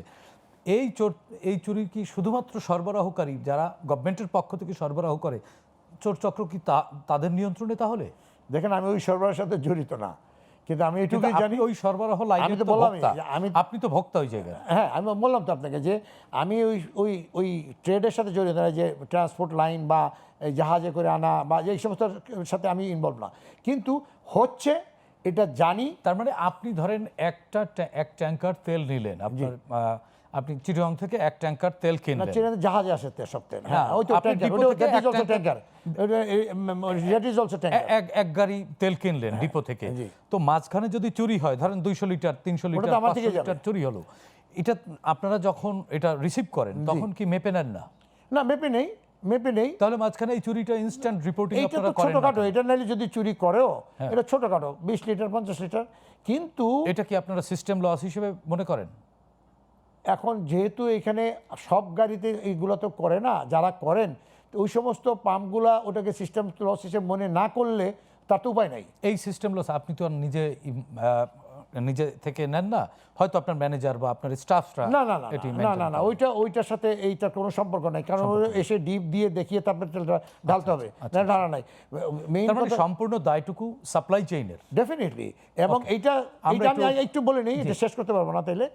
এই চুরি কি শুধুমাত্র সরবরাহকারী যারা গভর্নমেন্টের পক্ষ থেকে সরবরাহ করে চোর চক্র কি তাদের নিয়ন্ত্রণে? তাহলে দেখেন, আমি ওই সরবরাহের সাথে জড়িত না, কিন্তু আমি এটুকুই জানি ওই সরবরাহ লাইনে তো বললাম, আপনি তো ভোক্তা ওই জায়গায়। হ্যাঁ, আমি বললাম তো আপনাকে যে আমি ওই ট্রেডের সাথে জড়িত না, যে ট্রান্সপোর্ট লাইন বা এই জাহাজে করে আনা বা এই সমস্ত সাথে আমি ইনভলভ না, কিন্তু হচ্ছে এটা জানি। তার মানে আপনি ধরেন এক ট্যাঙ্কার তেল নিলেন, আপনি চিটাগাং থেকে 1 ট্যাঙ্কার তেল কিনলেন। জাহাজে আসে সব তেল, হ্যাঁ, ওই তো ট্যাঙ্কার, এক গাড়ি তেল কিনলেন ডিপো থেকে। তো মাঝখানে যদি চুরি হয়, ধরেন 200 লিটার 300 লিটার 500 লিটার চুরি হলো, এটা আপনারা যখন এটা রিসিভ করেন তখন কি মেপে নেন না? না, মেপে নেই। তাহলে মাঝখানে এই চুরিটা ইনস্ট্যান্ট রিপোর্টিং আপনারা করেন? ছোটখাটো, এটা নাইলে যদি চুরি করেও এটা ছোটখাটো 20 লিটার 50 লিটার। কিন্তু এটা কি আপনারা সিস্টেম লস হিসেবে মনে করেন? এখন যেহেতু এখানে সব গাড়িতে এইগুলো তো করে না, যারা করেন ওই সমস্ত পাম্পগুলা ওটাকে সিস্টেম লস হিসেবে মনে না করলে তার তো উপায় নাই। এই সিস্টেম লস আপনি তো আর নিজে থেকে নেন না, হয়তো আপনার ম্যানেজার বা আপনার স্টাফরা। না, ওইটার সাথে এইটার কোনো সম্পর্ক নাই, কারণ এসে ডিপ দিয়ে দেখিয়ে তারপরে তেলটা ঢালতে হবে, ঢালা নাই। মেইন সম্পূর্ণ দায়টুকু সাপ্লাই চেইনের ডেফিনেটলি। এবং এইটা আমি একটু বলে নিই, এটা শেষ করতে পারবো না তাইলে।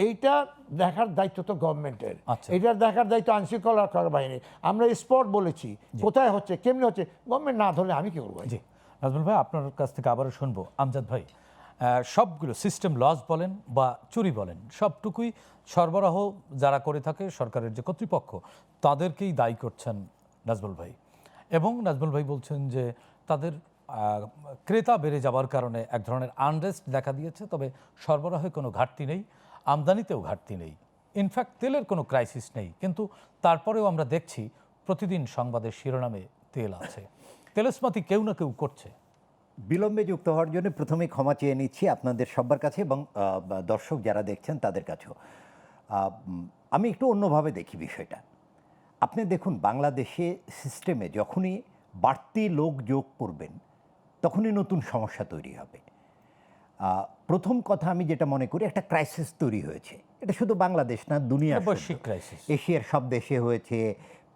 এইটা দেখার দায়িত্ব তো গভর্নমেন্টের, এইটার দেখার দায়িত্ব আইনশৃঙ্খলা বাহিনী। আমরা স্পট বলেছি, কোথায় হচ্ছে, কেমনি হচ্ছে, গভর্নমেন্ট না ধরলে আমি কি করবো? জি, নাজমুল ভাই, আপনার কাছ থেকে আবারও শুনবো। আমজাদ ভাই, সবগুলো সিস্টেম লস বলেন বা চুরি বলেন, সবটুকুই সরবরাহ যারা করে থাকে সরকারের যে কর্তৃপক্ষ, তাদেরকেই দায়ী করছেন নাজমুল ভাই। এবং নাজমুল ভাই বলছেন যে তাদের ক্রেতা বেড়ে যাওয়ার কারণে এক ধরনের আনরেস্ট দেখা দিয়েছে, তবে সরবরাহে কোনো ঘাটতি নেই, আমদানিতেও ঘাটতি নেই, ইনফ্যাক্ট তেলের কোনো ক্রাইসিস নেই। কিন্তু তারপরেও আমরা দেখছি প্রতিদিন সংবাদের শিরোনামে তেল আছে। তেলস্মাতি কেউ না কেউ করছে। বিলম্বে যুক্ত হওয়ার জন্য প্রথমেই ক্ষমা চেয়ে নিচ্ছি আপনাদের সবার কাছে এবং দর্শক যারা দেখছেন তাদের কাছেও। আমি একটু অন্যভাবে দেখি বিষয়টা। আপনি দেখুন, বাংলাদেশে সিস্টেমে যখনই বাড়তি লোক যোগ করবেন তখনই নতুন সমস্যা তৈরি হবে। প্রথম কথা আমি যেটা মনে করি, একটা ক্রাইসিস তৈরি হয়েছে। এটা শুধু বাংলাদেশ না, দুনিয়া, বৈশ্বিক ক্রাইসিস। এশিয়ার সব দেশে হয়েছে।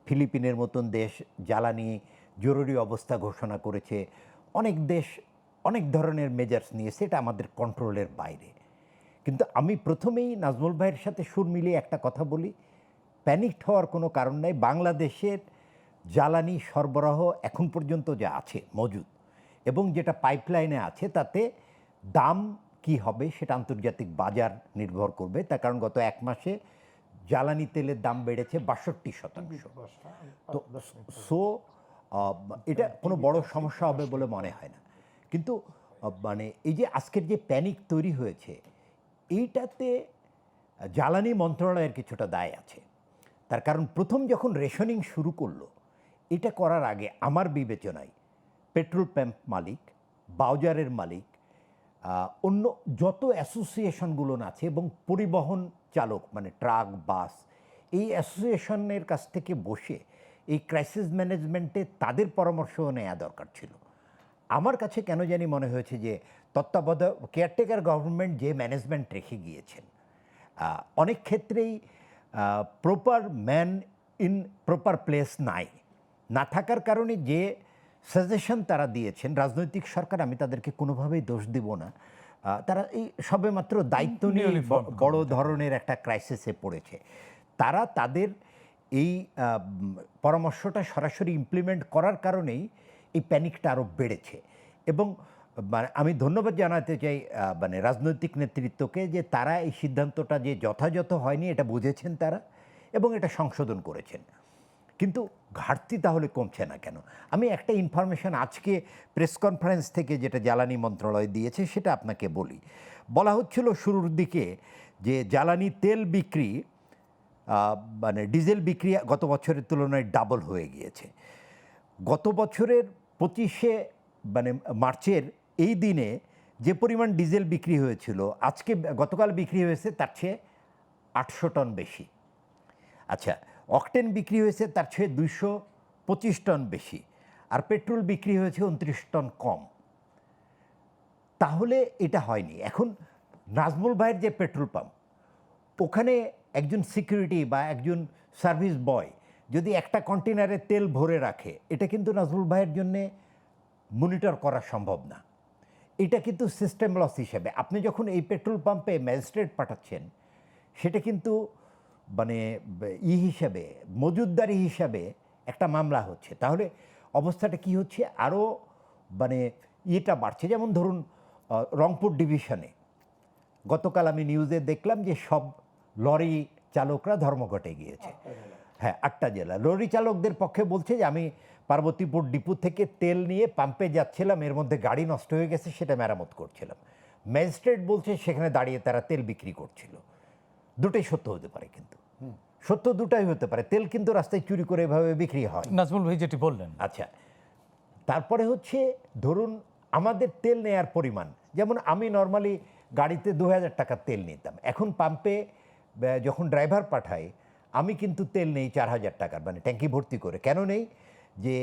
ফিলিপিনের মতন দেশ জ্বালানি জরুরি অবস্থা ঘোষণা করেছে। অনেক দেশ অনেক ধরনের মেজার্স নিয়েছে, এটা আমাদের কন্ট্রোলের বাইরে। কিন্তু আমি প্রথমেই নাজমুল ভাইয়ের সাথে সুর মিলিয়ে একটা কথা বলি, প্যানিকড হওয়ার কোনো কারণ নাই। বাংলাদেশের জ্বালানি সরবরাহ এখন পর্যন্ত যা আছে মজুদ, এবং যেটা পাইপলাইনে আছে, তাতে দাম কি হবে সেটা আন্তর্জাতিক বাজার নির্ভর করবে, তার কারণ গত এক মাসে জ্বালানি তেলের দাম বেড়েছে 62%। তো সো এটা কোনো বড় সমস্যা হবে বলে মনে হয় না। কিন্তু মানে এই যে আজকের যে প্যানিক তৈরি হয়েছে, এইটাতে জ্বালানি মন্ত্রণালয়ের কিছুটা দায় আছে। তার কারণ প্রথম যখন রেশনিং শুরু করলো, এটা করার আগে আমার বিবেচনায় পেট্রোল পাম্প মালিক, বাজারের মালিক, অন্য যত অ্যাসোসিয়েশনগুলো আছে এবং পরিবহন চালক মানে ট্রাক, বাস, এই অ্যাসোসিয়েশনের কাছ থেকে বসে এই ক্রাইসিস ম্যানেজমেন্টে তাদের পরামর্শ নেওয়া দরকার ছিল। আমার কাছে কেন জানি মনে হয়েছে যে তত্ত্বাবধায়ক কেয়ারটেকার গভর্নমেন্ট যে ম্যানেজমেন্ট রেখে গিয়েছেন, অনেক ক্ষেত্রেই proper man in proper place নাই, না থাকার কারণে যে সাজেশন তারা দিয়েছেন, রাজনৈতিক সরকার, আমি তাদেরকে কোনোভাবেই দোষ দিব না, তারা এই সবেমাত্র দায়িত্ব নিয়ে বড় ধরনের একটা ক্রাইসিসে পড়েছে। তারা তাদের এই পরামর্শটা সরাসরি ইমপ্লিমেন্ট করার কারণেই এই প্যানিকটা আরও বেড়েছে। এবং মানে আমি ধন্যবাদ জানাতে চাই মানে রাজনৈতিক নেতৃত্বকে যে তারা এই সিদ্ধান্তটা যে যথাযথ হয়নি এটা বুঝেছেন তারা এবং এটা সংশোধন করেছেন। কিন্তু ঘাটতি তাহলে কমছে না কেন? আমি একটা ইনফরমেশন আজকে প্রেস কনফারেন্স থেকে যেটা জ্বালানি মন্ত্রণালয় দিয়েছে সেটা আপনাকে বলি। বলা হচ্ছিল শুরুর দিকে যে জ্বালানি তেল বিক্রি মানে ডিজেল বিক্রি গত বছরের তুলনায় ডাবল হয়ে গিয়েছে। গত বছরের 25শে মানে মার্চের এই দিনে যে পরিমাণ ডিজেল বিক্রি হয়েছিল, আজকে গতকাল বিক্রি হয়েছে তার চেয়ে 800 টন বেশি। আচ্ছা, অকটেন বিক্রি হয়েছে তার চেয়ে 225 টন বেশি, আর পেট্রোল বিক্রি হয়েছে 29 টন কম। তাহলে এটা হয়নি। এখন নাজমুল ভাইয়ের যে পেট্রোল পাম্প, ওখানে একজন সিকিউরিটি বা একজন সার্ভিস বয় যদি একটা কন্টেনারে তেল ভরে রাখে, এটা কিন্তু নাজমুল ভাইয়ের জন্যে মনিটর করা সম্ভব না। এটা কিন্তু সিস্টেম লস হিসেবে আপনি যখন এই পেট্রোল পাম্পে ম্যাজিস্ট্রেট পাঠাচ্ছেন, সেটা কিন্তু মানে হিসাবে মজুদদারি হিসাবে একটা মামলা হচ্ছে। তাহলে অবস্থাটা কি হচ্ছে, আরও মানে ইয়েটা বাড়ছে। যেমন ধরুন রংপুর ডিভিশনে গতকাল আমি নিউজে দেখলাম যে সব লরি চালকরা ধর্মঘটে গিয়েছে। হ্যাঁ, 8টা জেলা লরি চালকদের পক্ষে বলছে যে আমি পার্বতীপুর ডিপো থেকে তেল নিয়ে পাম্পে যাচ্ছিলাম, এর মধ্যে গাড়ি নষ্ট হয়ে গেছে, সেটা মেরামত করছিলাম। ম্যাজিস্ট্রেট বলছে সেখানে দাঁড়িয়ে তারা তেল বিক্রি করছিল। দুটোই সত্য হতে পারে, কিন্তু সত্য দুটাই হতে পারে। তেল কিন্তু রাস্তায় চুরি করে এভাবে বিক্রি হয়। নাজমুল ভাই যেটি বললেন, আচ্ছা, তারপরে হচ্ছে ধরুন আমাদের তেল নেয়ার পরিমাণ, যেমন আমি নর্মালি গাড়িতে 2000 টাকার তেল নিতাম, এখন পাম্পে যখন ড্রাইভার পাঠাই আমি কিন্তু তেল নেই 4000 টাকার, মানে ট্যাঙ্কি ভর্তি করে। কেন নেই? যে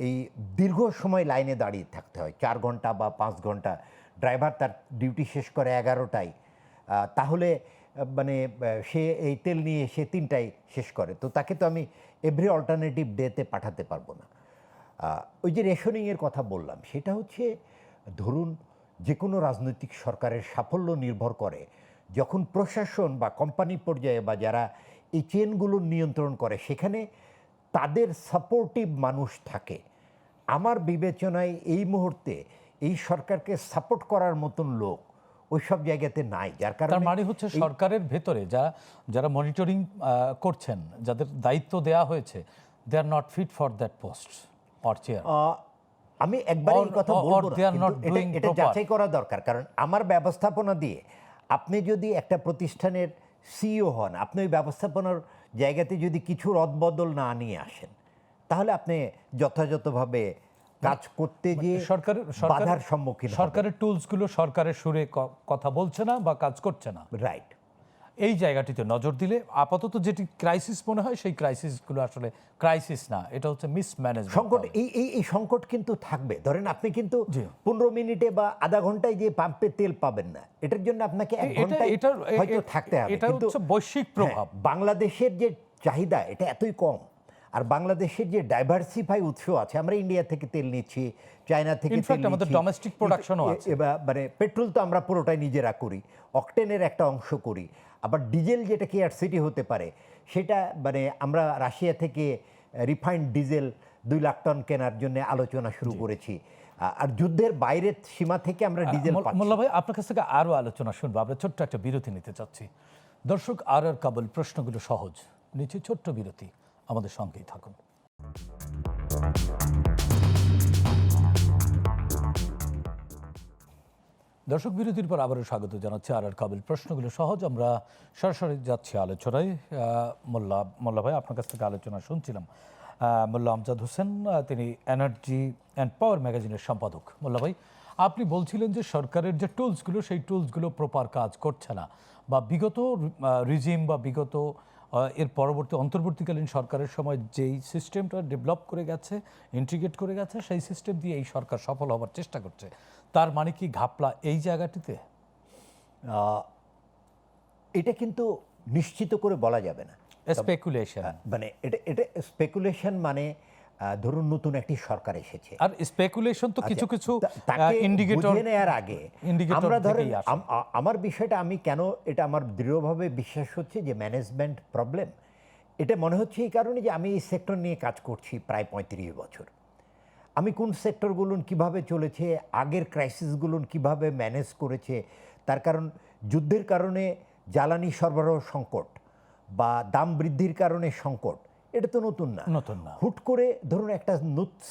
এই দীর্ঘ সময় লাইনে দাঁড়িয়ে থাকতে হয়, 4 ঘন্টা বা 5 ঘন্টা। ড্রাইভার তার ডিউটি শেষ করে 11টায়, তাহলে মানে সে এই তেল নিয়ে সে 3টায় শেষ করে, তো তাকে তো আমি এভরি অল্টারনেটিভ ডেতে পাঠাতে পারবো না। ওই যে রেশনিংয়ের কথা বললাম, সেটা হচ্ছে ধরুন যে কোনো রাজনৈতিক সরকারের সাফল্য নির্ভর করে যখন প্রশাসন বা কোম্পানি পর্যায়ে বা যারা এই চেনগুলো নিয়ন্ত্রণ করে সেখানে তাদের সাপোর্টিভ মানুষ থাকে। আমার বিবেচনায় এই মুহূর্তে এই সরকারকে সাপোর্ট করার মতন লোক ওই সব জায়গাতে নাই, যার কারণে তার মানে হচ্ছে সরকারের ভেতরে যারা মনিটরিং করছেন, যাদের দায়িত্ব দেয়া হয়েছে, they are not fit for that post or chair. আমি একবার এই কথা বলবো না, এটা যাচাই করা দরকার। কারণ আমার ব্যবস্থাপনা দিয়ে আপনি যদি একটা প্রতিষ্ঠানের সিইও হন, আপনি ওই ব্যবস্থাপনার জায়গাতে যদি কিছু রদবদল না নিয়ে আসেন, তাহলে আপনি যথাযথভাবে কাজ করতে গিয়ে বাধার সম্মুখীন হবেন। সরকারের টুলসগুলো সরকারের সুরে কথা বলছে না বা কাজ করছে না, রাইট। এই জায়গাটিতে নজর দিলে আপাতত যেটি ক্রাইসিস মনে হয় সেই ক্রাইসিসগুলো আসলে ক্রাইসিস না, এটা হচ্ছে মিসম্যানেজমেন্ট সংকট। এই সংকট কিন্তু থাকবে। ধরেন আপনি কিন্তু 15 মিনিটে বা আধা ঘন্টায় যে পাম্পে তেল পাবেন না, এটার জন্য আপনাকে 1 ঘন্টা হয়তো থাকতে হবে। এটা হচ্ছে বৈশ্বিক প্রভাব। বাংলাদেশের যে চাহিদা এটা এতই কম, আর বাংলাদেশের যে ডাইভার্সিফাই উৎস আছে, আমরা ইন্ডিয়া থেকে তেল নিচ্ছি, চায়না থেকে তেল নিচ্ছি, আমাদের ডোমেস্টিক প্রোডাকশনও আছে। মানে পেট্রোল তো আমরা পুরোটাই নিজেরা করি, অকটেনের একটা অংশ করি, আবার ডিজেল যেটা কেআরসিটি হতে পারে সেটা মানে আমরা রাশিয়া থেকে রিফাইন্ড ডিজেল 2 লাখ টন কেনার জন্য আলোচনা শুরু করেছি। আর যুদ্ধের বাইরের সীমা থেকে আমরা ডিজেল পাচ্ছি। মোল্লা ভাই আপনার কাছ থেকে আরও আলোচনা শুনবো, আমরা ছোট্ট একটা বিরতি নিতে চাচ্ছি। দর্শক, আর কাবুল, প্রশ্নগুলো সহজ, নিচে ছোট্ট বিরতি, আমাদের সঙ্গেই থাকুন। দর্শক, বিরতির পর আবারও স্বাগত জানাচ্ছি আর কাবিল, প্রশ্নগুলো সহজ। আমরা সরাসরি যাচ্ছি আলোচনায়। মোল্লা ভাই আপনার কাছ থেকে আলোচনা শুনছিলাম। মোল্লা আমজাদ হোসেন, তিনি এনার্জি অ্যান্ড পাওয়ার ম্যাগাজিনের সম্পাদক। মোল্লা ভাই, আপনি বলছিলেন যে সরকারের যে টুলসগুলো, সেই টুলসগুলো প্রপার কাজ করছে না, বা বিগত রিজিম বা বিগত এর পরবর্তী অন্তর্বর্তীকালীন সরকারের সময় যেই সিস্টেমটা ডেভেলপ করে গেছে, ইন্টিগ্রেট করে গেছে, সেই সিস্টেম দিয়ে এই সরকার সফল হবার চেষ্টা করছে। তার মানে কি ঘাপলা এই জায়গাটিতে? এটা কিন্তু নিশ্চিত করে বলা যাবে না, স্পেকুলেশন। মানে এটা স্পেকুলেশন, মানে ধরুন নতুন একটি সরকার এসেছে, আর স্পেকুলেশন তো কিছু কিছু তাকে ইন্ডিকেটর বুঝে নেওয়ার আগে আমরা ধরেন আমার বিষয়টা, আমি কেন এটা আমার দৃঢ়ভাবে বিশ্বাস হচ্ছে যে ম্যানেজমেন্ট প্রবলেম। এটা মনে হচ্ছে এই কারণে যে আমি এই সেক্টর নিয়ে কাজ করছি প্রায় 35 বছর। আমি কোন সেক্টরগুলো কিভাবে চলেছে, আগের ক্রাইসিসগুলো কিভাবে ম্যানেজ করেছে, তার কারণ যুদ্ধের কারণে জ্বালানি সরবরাহ সংকট বা দাম বৃদ্ধির কারণে সংকট, এটা তো নতুন না। হুট করে ধরুন একটা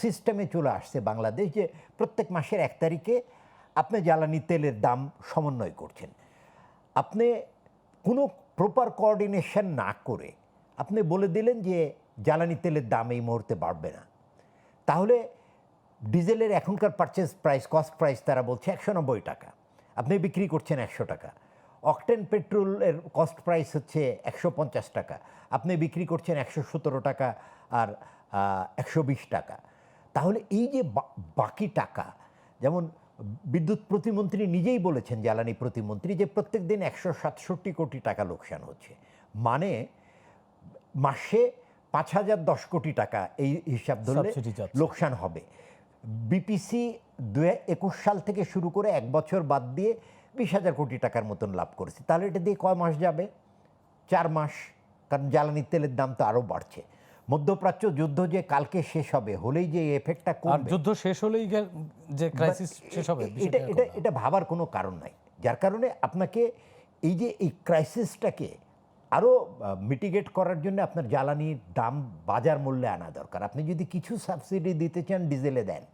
সিস্টেমে চলে আসছে বাংলাদেশ, যে প্রত্যেক মাসের 1 তারিখে আপনি জ্বালানি তেলের দাম সমন্বয় করছেন। আপনি কোনো প্রপার কোঅর্ডিনেশন না করে আপনি বলে দিলেন যে জ্বালানি তেলের দাম এই মুহূর্তে বাড়বে না, তাহলে ডিজেলের এখনকার পারচেজ প্রাইস, কস্ট প্রাইস তারা বলছে 190 টাকা, আপনি বিক্রি করছেন 100 টাকা। অকটেন পেট্রোলের কস্ট প্রাইস হচ্ছে 150 টাকা, আপনি বিক্রি করছেন 117 টাকা আর 120 টাকা। তাহলে এই যে বাকি টাকা, যেমন বিদ্যুৎ প্রতিমন্ত্রী নিজেই বলেছেন, জ্বালানি প্রতিমন্ত্রী, যে প্রত্যেক দিন 167 কোটি টাকা লোকসান হচ্ছে, মানে মাসে 5010 কোটি টাকা এই হিসাব ধরলে লোকসান হবে। বিপিসি 2021 সাল থেকে শুরু করে 1 বছর বাদ দিয়ে 20,000 কোটি টাকার মতন লাভ করেছে। তাহলে এটা দিয়ে কয় মাস যাবে? 4 মাস, কারণ জ্বালানি তেলের দাম তো আরও বাড়ছে। মধ্যপ্রাচ্য যুদ্ধ যে কালকে শেষ হবে, হলেই যে এফেক্টটা কমবে, যুদ্ধ শেষ হলেই যে ক্রাইসিস শেষ হবে, এটা ভাবার কোনো কারণ নাই। যার কারণে আপনাকে এই যে এই ক্রাইসিসটাকে আরও মিটিগেট করার জন্য আপনার জ্বালানির দাম বাজার মূল্যে আনা দরকার। আপনি যদি কিছু সাবসিডি দিতে চান, ডিজেলে দেন,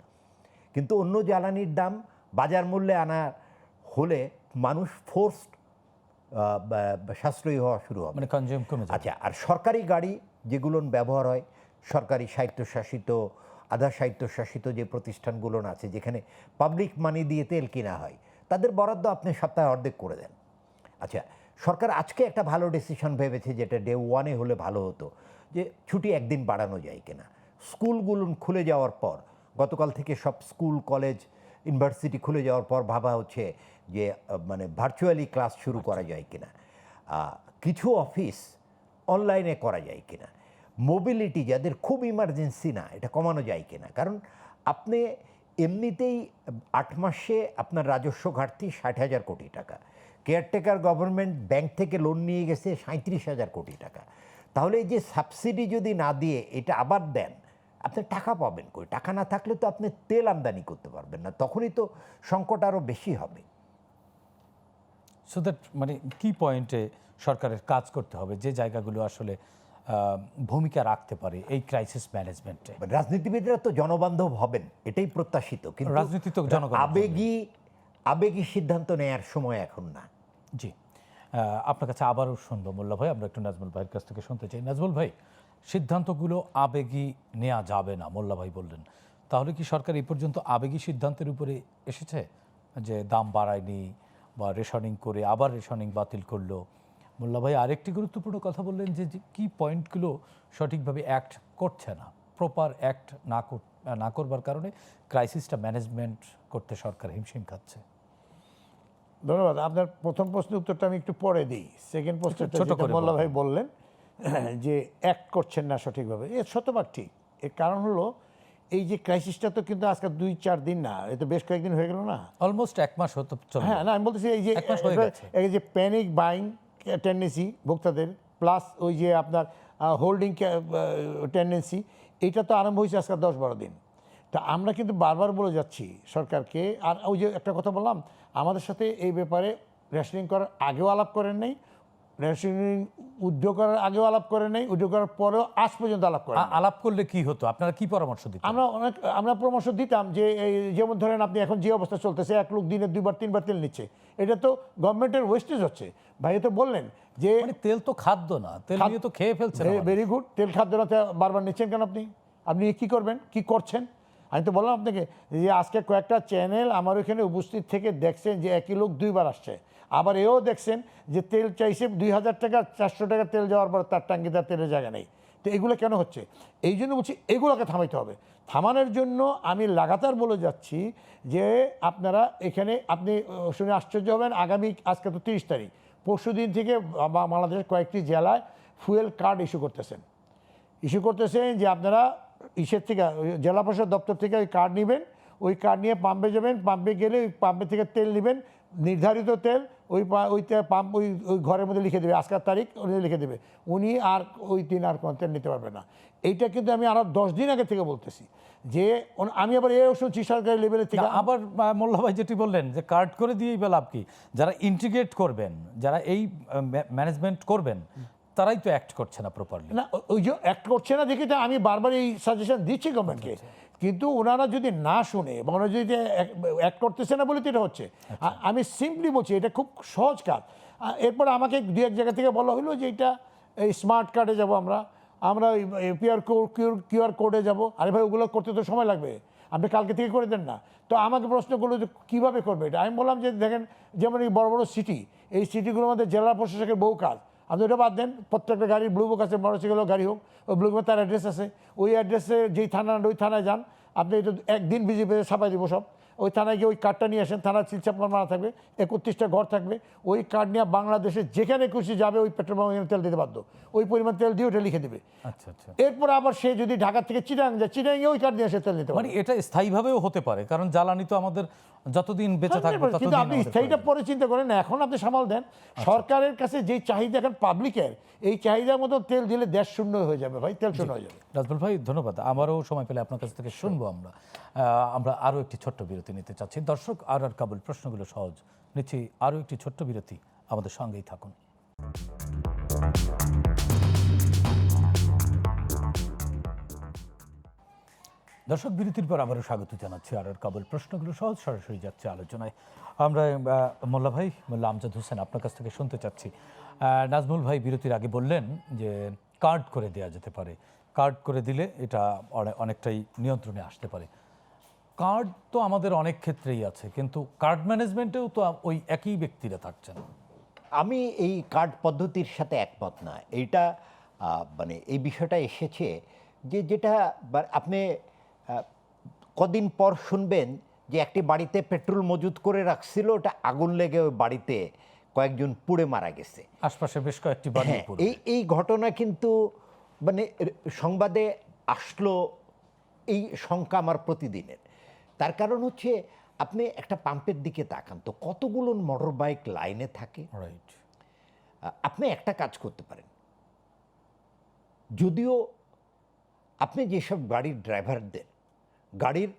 কিন্তু অন্য জ্বালানির দাম বাজার মূল্যে আনা হলে মানুষ ফোর্সড সাশ্রয়ী হওয়া শুরু হবে, মানে কনজিউম কমে যাবে। আচ্ছা, আর সরকারি গাড়ি যেগুলো ব্যবহার হয়, সরকারি স্বায়ত্তশাসিত, আধা স্বায়ত্তশাসিত যে প্রতিষ্ঠানগুলো আছে, যেখানে পাবলিক মানি দিয়ে তেল কেনা হয়, তাদের বরাদ্দ আপনি সপ্তাহে অর্ধেক করে দেন। আচ্ছা, সরকার আজকে একটা ভালো ডিসিশন ভেবেছে, যেটা ডে 1-এ হলে ভালো হতো, যে ছুটি একদিন বাড়ানো যায় কিনা। স্কুলগুলো খুলে যাওয়ার পর, গতকাল থেকে সব স্কুল, কলেজ, ইউনিভার্সিটি খুলে যাওয়ার পর ভাবা হচ্ছে যে মানে ভার্চুয়ালি ক্লাস শুরু করা যায় কিনা, কিছু অফিস অনলাইনে করা যায় কিনা, মোবিলিটি যাদের খুব ইমার্জেন্সি না, এটা কমানো যায় কিনা। কারণ আপনি এমনিতেই 8 মাসে আপনার রাজস্ব ঘাটতি 60,000 কোটি টাকা, কেয়ারটেকার গভর্নমেন্ট ব্যাংক থেকে লোন নিয়ে গেছে 37,000 কোটি টাকা। তাহলে এই যে সাবসিডি যদি না দিয়ে এটা আবার দেন, আপনি টাকা পাবেন কই? টাকা না থাকলে তো আপনি তেল আমদানি করতে পারবেন না, তখনই তো সংকট আরও বেশি হবে। সো দ্যাট, মানে কি পয়েন্টে সরকারের কাজ করতে হবে, যে জায়গাগুলো আসলে ভূমিকা রাখতে পারে এই ক্রাইসিস ম্যানেজমেন্টে? রাজনীতিবিদরা তো জনবান্ধব হবেন, এটাই প্রত্যাশিত, কিন্তু রাজনীতি তো জনগণ, আবেগী সিদ্ধান্ত নেয়ার সময় এখন না। জি, আপনার কাছে আবারও শুনবো মোল্লা ভাই, আমরা একটু নাজমুল ভাইয়ের কাছ থেকে শুনতে চাই। নাজমুল ভাই, সিদ্ধান্তগুলো আবেগী নেওয়া যাবে না মোল্লা ভাই বললেন, তাহলে কি সরকার এই পর্যন্ত আবেগী সিদ্ধান্তের উপরে এসেছে, যে দাম বাড়ায়নি বা রেশনিং করে আবার রেশনিং বাতিল করলো? মোল্লা ভাই আরেকটি গুরুত্বপূর্ণ কথা বললেন, যে কি পয়েন্টগুলো সঠিকভাবে অ্যাক্ট করছে না, প্রপার অ্যাক্ট না করবার কারণে ক্রাইসিসটা ম্যানেজমেন্ট করতে সরকার হিমশিম খাচ্ছে। ধন্যবাদ। আপনার প্রথম প্রশ্নের উত্তরটা আমি একটু পরে দিই। সেকেন্ড প্রশ্নটা মোল্লা ভাই বললেন যে অ্যাক্ট করছেন না সঠিকভাবে, এর শতভাগ ঠিক। এর কারণ হলো এই যে ক্রাইসিসটা তো কিন্তু আজকে 2-4 দিন না, এ তো বেশ কয়েকদিন হয়ে গেল না, অলমোস্ট 1 মাস হতো। হ্যাঁ, না আমি বলতেছি এই যে প্যানিক বাইং টেন্ডেন্সি ভোক্তাদের, প্লাস ওই যে আপনার হোল্ডিং টেন্ডেন্সি, এইটা তো আরম্ভ হয়েছে আজকে 10-12 দিন। তা আমরা কিন্তু বারবার বলে যাচ্ছি সরকারকে। আর ওই যে একটা কথা বললাম, আমাদের সাথে এই ব্যাপারে রেশনিং করার আগেও আলাপ করেন নাই, রেশনিং উদ্যোগ করার আগেও আলাপ করেন নাই, উদ্যোগ করার পরেও আজ পর্যন্ত আলাপ করেন নাই। আলাপ করলে কি হতো, আপনারা কি পরামর্শ দিতেন? আমরা পরামর্শ দিতাম যে এই যেমন ধরেন আপনি এখন যে অবস্থা চলতেছে, এক লোক দিনে 2 বার 3 বার তেল নিচ্ছে, এটা তো গভর্নমেন্টের ওয়েস্টেজ হচ্ছে। ভাই তো বললেন যে মানে তেল তো খাদ্য না, তেল নিয়ে তো খেয়ে ফেলছেন আমাদের। ভেরি গুড, তেল খাদ্যটা বারবার নিচ্ছেন কেন আপনি? আপনি কি করবেন, কি করছেন? আমি তো বললাম আপনাকে যে আজকে কয়েকটা চ্যানেল আমার ওইখানে উপস্থিত থেকে দেখছেন যে একই লোক 2 বার আসছে। আবার এও দেখছেন যে তেল চাইছে 2000 টাকা, 400 টাকা তেল যাওয়ার পর তার টাঙ্গি তার তেলের জায়গা নেই। তো এগুলো কেন হচ্ছে? এই জন্য বলছি এগুলোকে থামাইতে হবে। থামানোর জন্য আমি লাগাতার বলে যাচ্ছি যে আপনারা এখানে, আপনি শুনে আশ্চর্য হবেন, আগামী, আজকে তো 30 তারিখ, পরশু দিন থেকে বাংলাদেশের কয়েকটি জেলায় ফুয়েল কার্ড ইস্যু করতেছেন যে আপনারা ইসের থেকে, জেলা প্রশাসক দপ্তর থেকে ওই কার্ড নেবেন, ওই কার্ড নিয়ে পাম্পে যাবেন, পাম্পে গেলে ওই পাম্পে থেকে তেল নেবেন, নির্ধারিত তেল ওই পাম্প ওই ঘরের মধ্যে লিখে দেবে, আজকের তারিখ উনি লিখে দেবে, উনি আর ওই দিন আর কোনো তেল নিতে পারবে না। এইটা কিন্তু আমি আরও 10 দিন আগে থেকে বলতেছি যে আমি আবার এও শুনছি সরকারি লেভেলে থেকে। আবার মোল্লা ভাই যেটি বললেন যে কার্ড করে দিয়েই বা লাভ কি? যারা ইন্টিগ্রেট করবেন, যারা এই ম্যানেজমেন্ট করবেন, তারাই তো অ্যাক্ট করছে না প্রপারলি। না, ওই যে অ্যাক্ট করছে না দেখে তো আমি বারবার এই সাজেশন দিচ্ছি গভর্নমেন্টকে, কিন্তু ওনারা যদি না শুনে বা ওনারা যদি অ্যাক্ট করতেছে না বলে তো এটা হচ্ছে। আমি সিম্পলি বলছি এটা খুব সহজ কাজ। এরপর আমাকে 2-1 জায়গা থেকে বলা হলো যে এটা এই স্মার্ট কার্ডে যাবো আমরা ওই কিউআর কোডে যাব। আরে ভাই, ওগুলো করতে তো সময় লাগবে, আপনি কালকে থেকে করে দেন না। তো আমাকে প্রশ্ন করলো যে কীভাবে করবে এটা? আমি বললাম যে দেখেন, যেমন এই বড় বড় সিটি, এই সিটিগুলোর মধ্যে জেলা প্রশাসকের বহু কাজ, আপনি ওটা বাদ দেন, প্রত্যেকটা গাড়ির ব্লু বুক আছে, মোটরসাইকেল গাড়ি হোক, ওই ব্লু বুকে তার অ্যাড্রেস আছে, ওই অ্যাড্রেসে যেই থানা, ওই থানায় যান, আপনি এটা একদিন বিজেপি ছাপাই দিব সব। ওই থানায় গিয়ে ওই কার্ডটা নিয়ে আসেন, থানার সিলচাপড় মারা থাকবে, 31টা ঘর থাকবে, ওই কার্ড নিয়ে বাংলাদেশে যেখানে খুশি যাবে, ওই পেট্রোল পাম্পে তেল দিতে বাধ্য, ওই পরিমাণ তেল দিয়ে ওটা লিখে দেবে। আচ্ছা আচ্ছা। এরপর আবার সে যদি ঢাকা থেকে চিটাং যায়, চিটাংয়ে ওই কার্ড দিয়ে সে তেল নিতে পারে। মানে এটা স্থায়ীভাবেও হতে পারে, কারণ জ্বালানি তো আমাদের যতদিন বেঁচে থাকবে কিন্তু ততদিন আপনি আমাদের সেইটা প্রয়োজন। পরে চিন্তা করেন না, এখন আপনি সামাল দেন। সরকারের কাছে যেই চাহিদা এখন পাবলিকের, এই চাহিদার মতো তেল দিলে দেশ শূন্য হয়ে যাবে ভাই, তেল শূন্য হয়ে যাবে। রাজবুল ভাই ধন্যবাদ। আমারও সময় পেলে আপনার কাছ থেকে শুনবো। আমরা আরও একটি ছোট্ট বিরতি নিতে চাচ্ছি। দর্শক, আর কাবুল, প্রশ্নগুলো সহজ, নিচ্ছি আরও একটি ছোট্ট বিরতি, আমাদের সঙ্গেই থাকুন। দর্শক, বিরতির পর আবারও স্বাগত জানাচ্ছি আর কাবুল, প্রশ্নগুলো সহজ, সরাসরি যাচ্ছে আলোচনায়। আমরা মোল্লা ভাই, মোল্লা আমজাদ হোসেন, আপনার কাছ থেকে শুনতে চাচ্ছি। নাজমুল ভাই বিরতির আগে বললেন যে কার্ড করে দেওয়া যেতে পারে, কার্ড করে দিলে এটা অনেকটাই নিয়ন্ত্রণে আসতে পারে। কার্ড তো আমাদের অনেক ক্ষেত্রেই আছে, কিন্তু কার্ড ম্যানেজমেন্টেও তো ওই একই ব্যক্তিরা থাকছেন। আমি এই কার্ড পদ্ধতির সাথে একমত না। এইটা মানে এই বিষয়টা এসেছে যে যেটা আপনি কদিন পর শুনবেন যে একটি বাড়িতে পেট্রোল মজুত করে রাখছিল, ওটা আগুন লেগে ওই বাড়িতে কয়েকজন পুড়ে মারা গেছে, আশপাশে বেশ কয়েকটি বাড়ি। এই ঘটনা কিন্তু মানে সংবাদে আসলো, এই শঙ্কা আমার প্রতিদিনের। তার কারণ হচ্ছে আপনি একটা পাম্পের দিকে তাকান তো, কতগুলো মোটর বাইক লাইনে থাকে। রাইট। আপনি একটা কাজ করতে পারেন, যদিও আপনি যেসব গাড়ির ড্রাইভারদের গাড়ির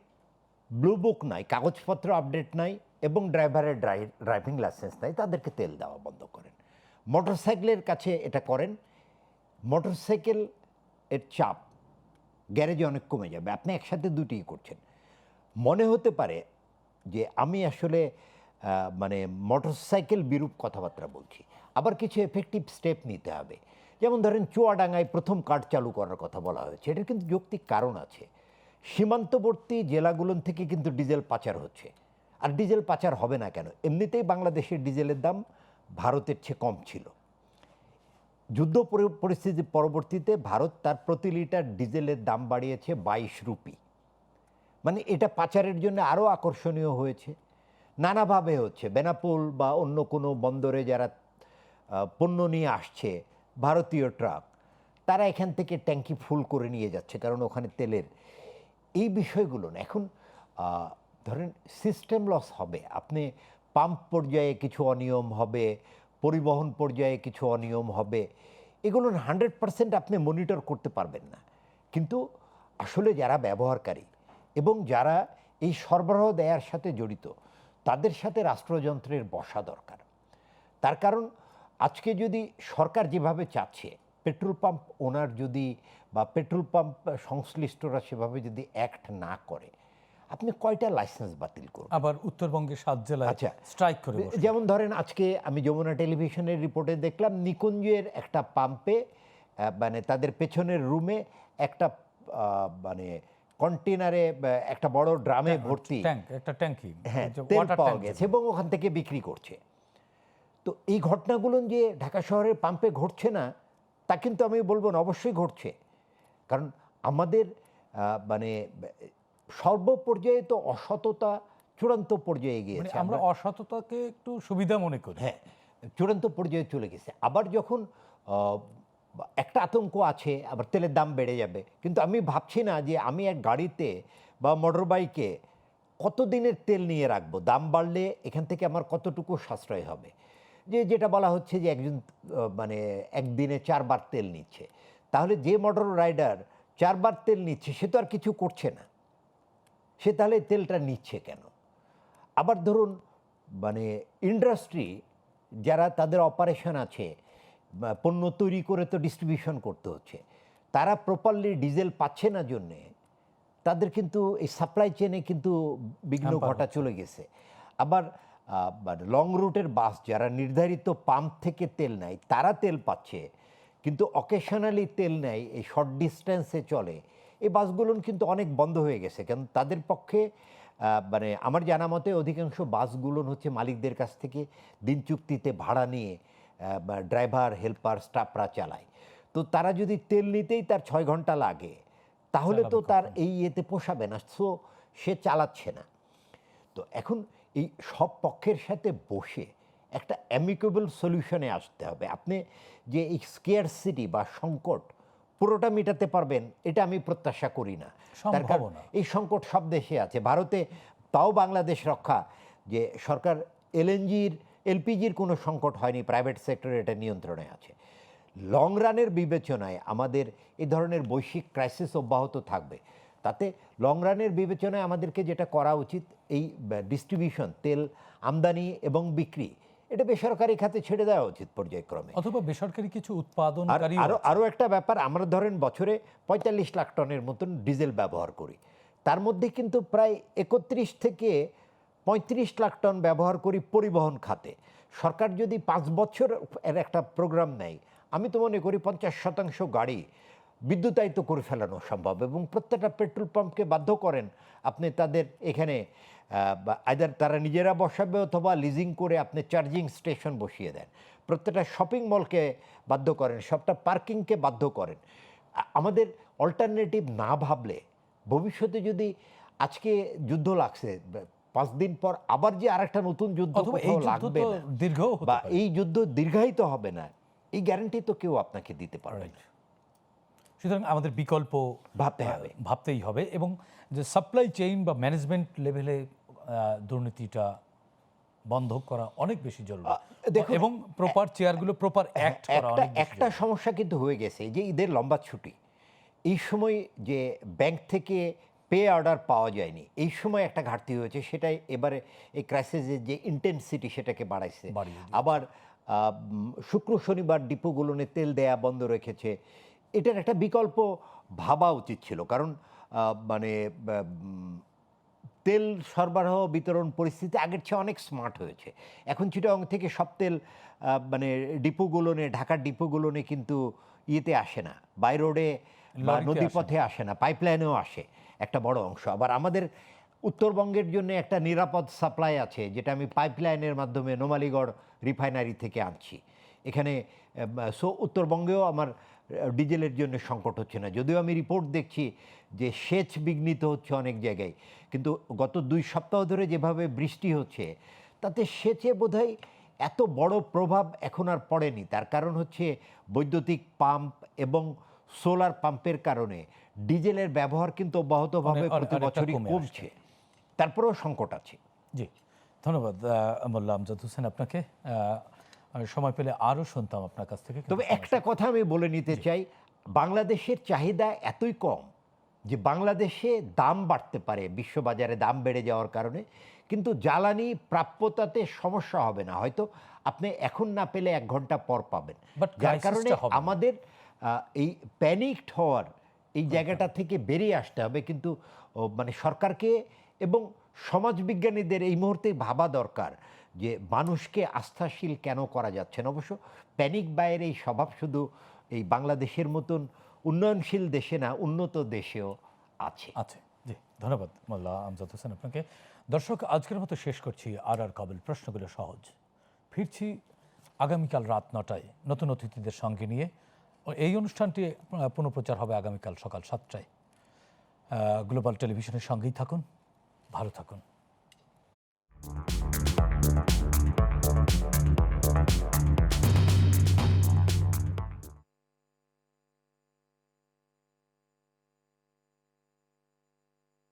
ব্লু বুক নাই, কাগজপত্র আপডেট নাই এবং ড্রাইভারের ড্রাইভিং লাইসেন্স নাই, তাদেরকে তেল দেওয়া বন্ধ করেন। মোটরসাইকেলের কাছে এটা করেন, মোটরসাইকেল এর চাপ গ্যারেজে অনেক কমে যাবে। আপনি একসাথে দুটিই করছেন। মনে হতে পারে যে আমি আসলে মানে মোটরসাইকেল বিরূপ কথাবার্তা বলছি, আবার কিছু এফেক্টিভ স্টেপ নিতে হবে। যেমন ধরেন, চুয়াডাঙ্গায় প্রথম কার্ড চালু করার কথা বলা হয়েছে, এটার কিন্তু যৌক্তিক কারণ আছে। সীমান্তবর্তী জেলাগুলো থেকে কিন্তু ডিজেল পাচার হচ্ছে, আর ডিজেল পাচার হবে না কেন? এমনিতেই বাংলাদেশের ডিজেলের দাম ভারতের চেয়ে কম ছিল। যুদ্ধ পরিস্থিতি পরবর্তীতে ভারত তার প্রতি লিটার ডিজেলের দাম বাড়িয়েছে 22 রুপি। মানে এটা পাচারের জন্য আরও আকর্ষণীয় হয়েছে, নানাভাবে হচ্ছে। বেনাপোল বা অন্য কোনো বন্দরে যারা পণ্য নিয়ে আসছে, ভারতীয় ট্রাক, তারা এখান থেকে ট্যাঙ্কি ফুল করে নিয়ে যাচ্ছে, কারণ ওখানে তেলের এই বিষয়গুলো না। এখন ধরেন সিস্টেম লস হবে, আপনি পাম্প পর্যায়ে কিছু অনিয়ম হবে, পরিবহন পর্যায়ে কিছু অনিয়ম হবে, এগুলো 100% আপনি মনিটর করতে পারবেন না। কিন্তু আসলে যারা ব্যবহারকারী, এবং যারা এই সরবরাহ দেওয়ার সাথে জড়িত তাদের সাথে রাষ্ট্রযন্ত্রের বসা দরকার। তার কারণ আজকে যদি সরকার যেভাবে চাচ্ছে, পেট্রোল পাম্প ওনার যদি বা পেট্রোল পাম্প সংশ্লিষ্টরা সেভাবে যদি অ্যাক্ট না করে, আপনি কয়টা লাইসেন্স বাতিল করবেন? আবার উত্তরবঙ্গের 7 জেলায় আচ্ছা, স্ট্রাইক করে বসে। যেমন ধরেন আজকে আমি যমুনা টেলিভিশনের রিপোর্টে দেখলাম নিকুঞ্জের একটা পাম্পে মানে তাদের পেছনের রুমে একটা মানে কন্টেনারে একটা বড় ড্রামে ভর্তি একটা ট্যাঙ্কি, হ্যাঁ তেল পাওয়া গেছে এবং ওখান থেকে বিক্রি করছে। তো এই ঘটনাগুলো যে ঢাকা শহরের পাম্পে ঘটছে না তা কিন্তু আমি বলবো না, অবশ্যই ঘটছে। কারণ আমাদের মানে সর্বপর্যায়ে তো অসততা চূড়ান্ত পর্যায়ে গিয়েছে। আমরা অসততাকে একটু সুবিধা মনে করি। হ্যাঁ, চূড়ান্ত পর্যায়ে চলে গেছে। আবার যখন একটা আতঙ্ক আছে আবার তেলের দাম বেড়ে যাবে, কিন্তু আমি ভাবছি না যে আমি এক গাড়িতে বা মোটর বাইকে কতদিনের তেল নিয়ে রাখবো, দাম বাড়লে এখান থেকে আমার কতটুকু সাশ্রয় হবে। যেটা বলা হচ্ছে যে একজন মানে একদিনে 4 বার তেল নিচ্ছে, তাহলে যে মোটর রাইডার 4 বার তেল নিচ্ছে সে তো আর কিছু করছে না, সে তাহলে তেলটা নিচ্ছে কেন? আবার ধরুন মানে ইন্ডাস্ট্রি যারা তাদের অপারেশন আছে, পণ্য তৈরি করে তো ডিস্ট্রিবিউশন করতে হচ্ছে, তারা প্রপারলি ডিজেল পাচ্ছে না জন্যে তাদের কিন্তু এই সাপ্লাই চেনে কিন্তু বিঘ্ন ঘটা চলে গেছে। আবার লং রুটের বাস যারা নির্ধারিত পাম্প থেকে তেল নেয় তারা তেল পাচ্ছে, কিন্তু অকেশনালি তেল নেয়, এই শর্ট ডিস্টেন্সে চলে, এই বাসগুলো কিন্তু অনেক বন্ধ হয়ে গেছে। কারণ তাদের পক্ষে মানে আমার জানা মতে অধিকাংশ বাসগুলো হচ্ছে মালিকদের কাছ থেকে দিন চুক্তিতে ভাড়া নিয়ে ড্রাইভার হেল্পার স্টাফরা চালায়। তো তারা যদি তেল নিতেই তার 6 ঘন্টা লাগে, তাহলে তো তার এই ইয়েতে পোষাবে না, সো সে চালাচ্ছে না। তো এখন এই সব পক্ষের সাথে বসে একটা অ্যামিকেবল সলিউশনে আসতে হবে। আপনি যে এই স্কেয়ারসিটি বা সংকট পুরোটা মেটাতে পারবেন এটা আমি প্রত্যাশা করি না। তার কারণ এই সংকট সব দেশে আছে। ভারতে তাও বাংলাদেশ রক্ষা যে সরকার এলপিজির কোনো সংকট হয়নি, প্রাইভেট সেক্টরে এটা নিয়ন্ত্রণে আছে। লং রানের বিবেচনায় আমাদের এই ধরনের বৈশ্বিক ক্রাইসিস অব্যাহত থাকবে, তাতে লং রানের বিবেচনায় আমাদেরকে যেটা করা উচিত, এই ডিস্ট্রিবিউশন তেল আমদানি এবং বিক্রি এটা বেসরকারি খাতে ছেড়ে দেওয়া উচিত পর্যায়ক্রমে, অথবা বেসরকারি কিছু উৎপাদনকারী। আরও একটা ব্যাপার, আমরা ধরেন বছরে 45 লাখ টনের মতন ডিজেল ব্যবহার করি, তার মধ্যে কিন্তু প্রায় 31 থেকে 35 লাখ টন ব্যবহার করি পরিবহন খাতে। সরকার যদি 5 বছর এর একটা প্রোগ্রাম নেয়, আমি তো মনে করি 50% গাড়ি বিদ্যুতায়িত করে ফেলানো সম্ভব, এবং প্রত্যেকটা পেট্রোল পাম্পকে বাধ্য করেন আপনি তাদের এখানে আইদার তারা নিজেরা বসাবে অথবা লিজিং করে আপনি চার্জিং স্টেশন বসিয়ে দেন। প্রত্যেকটা শপিং মলকে বাধ্য করেন, সবটা পার্কিংকে বাধ্য করেন। আমাদের অল্টারনেটিভ না ভাবলে ভবিষ্যতে যদি আজকে যুদ্ধ লাগছে, 5 দিন পর আবার যে আরেকটা নতুন যুদ্ধ লাগবে না, দীর্ঘ বা এই যুদ্ধ দীর্ঘায়িত হবে না, এই গ্যারান্টি তো কেউ আপনাকে দিতে পারবে না। সুতরাং আমাদের বিকল্প ভাবতেই হবে, এবং যে সাপ্লাই চেইন বা ম্যানেজমেন্ট লেভেলে দুর্নীতিটা বন্ধ করা অনেক বেশি জরুরি, এবং প্রপার চেয়ারগুলো প্রপার অ্যাক্ট করা অনেক বেশি। একটা সমস্যা কিন্তু হয়ে গেছে, যে ঈদের লম্বা ছুটি, এই সময় যে ব্যাংক থেকে পে অর্ডার পাওয়া যায়নি, এই সময় একটা ঘাটতি হয়েছে। সেটাই এবারে এই ক্রাইসিসের যে ইন্টেন্সিটি সেটাকে বাড়াইছে। আবার শুক্র শনিবার ডিপোগুলোনে তেল দেয়া বন্ধ রেখেছে। এটার একটা বিকল্প ভাবা উচিত ছিল, কারণ মানে তেল সরবরাহ বিতরণ পরিস্থিতি আগের চেয়ে অনেক স্মার্ট হয়েছে। এখন চিটাগং থেকে সব তেল মানে ডিপোগুলোনে, ঢাকার ডিপোগুলোনে কিন্তু ইয়েতে আসে না, বাই রোডে নদীপথে আসে না, পাইপলাইনেও আসে একটা বড় অংশ। আবার আমাদের উত্তরবঙ্গের জন্য একটা নিরাপদ সাপ্লাই আছে, যেটা আমি পাইপলাইনের মাধ্যমে নোমালীগড় রিফাইনারি থেকে আনছি এখানে। সো উত্তরবঙ্গেও আমার ডিজেলের জন্য সংকট হচ্ছে না, যদিও আমি রিপোর্ট দেখছি যে সেচ বিঘ্নিত হচ্ছে অনেক জায়গায়। কিন্তু গত 2 সপ্তাহ ধরে যেভাবে বৃষ্টি হচ্ছে, তাতে সেচে বোধহয় এত বড় প্রভাব এখন আর পড়েনি। তার কারণ হচ্ছে বৈদ্যুতিক পাম্প এবং সোলার পাম্পের কারণে ডিজেলের ব্যবহার কিন্তু অব্যাহতভাবে প্রতি বছরই কমছে, তারপরেও সংকট আছে। জি, ধন্যবাদ মোল্লা আমজাদ হোসেন আপনাকে। সময় পেলে আরও শুনতাম আপনার কাছ থেকে। তবে একটা কথা আমি বলে নিতে চাই, বাংলাদেশের চাহিদা এতই কম যে বাংলাদেশে দাম বাড়তে পারে বিশ্ববাজারে দাম বেড়ে যাওয়ার কারণে, কিন্তু জ্বালানি প্রাপ্যতাতে সমস্যা হবে না, হয়তো আপনি এখন না পেলে 1 ঘন্টা পর পাবেন। But যার crisis কারণে টা হবে না। আমাদের এই প্যানিকড হওয়ার এই জায়গাটা থেকে বেরিয়ে আসতে হবে। কিন্তু মানে সরকারকে এবং সমাজবিজ্ঞানীদের এই মুহূর্তে ভাবা দরকার যে মানুষকে আস্থাশীল কেন করা যাচ্ছে না। অবশ্য প্যানিক বায়ের এই স্বভাব শুধু এই বাংলাদেশের মতন উন্নয়নশীল দেশে না, উন্নত দেশেও আছে। আছে। জি, ধন্যবাদ মোল্লা আমজাদ হোসেন আপনাকে। দর্শক, আজকের মতো শেষ করছি আর কাবিল প্রশ্নগুলো সহজ। ফিরছি আগামীকাল রাত 9টায় নতুন অতিথিদের সঙ্গে নিয়ে। এই অনুষ্ঠানটি পুনঃপ্রচার হবে আগামীকাল সকাল 7টায়। গ্লোবাল টেলিভিশনের সঙ্গেই থাকুন, ভালো থাকুন।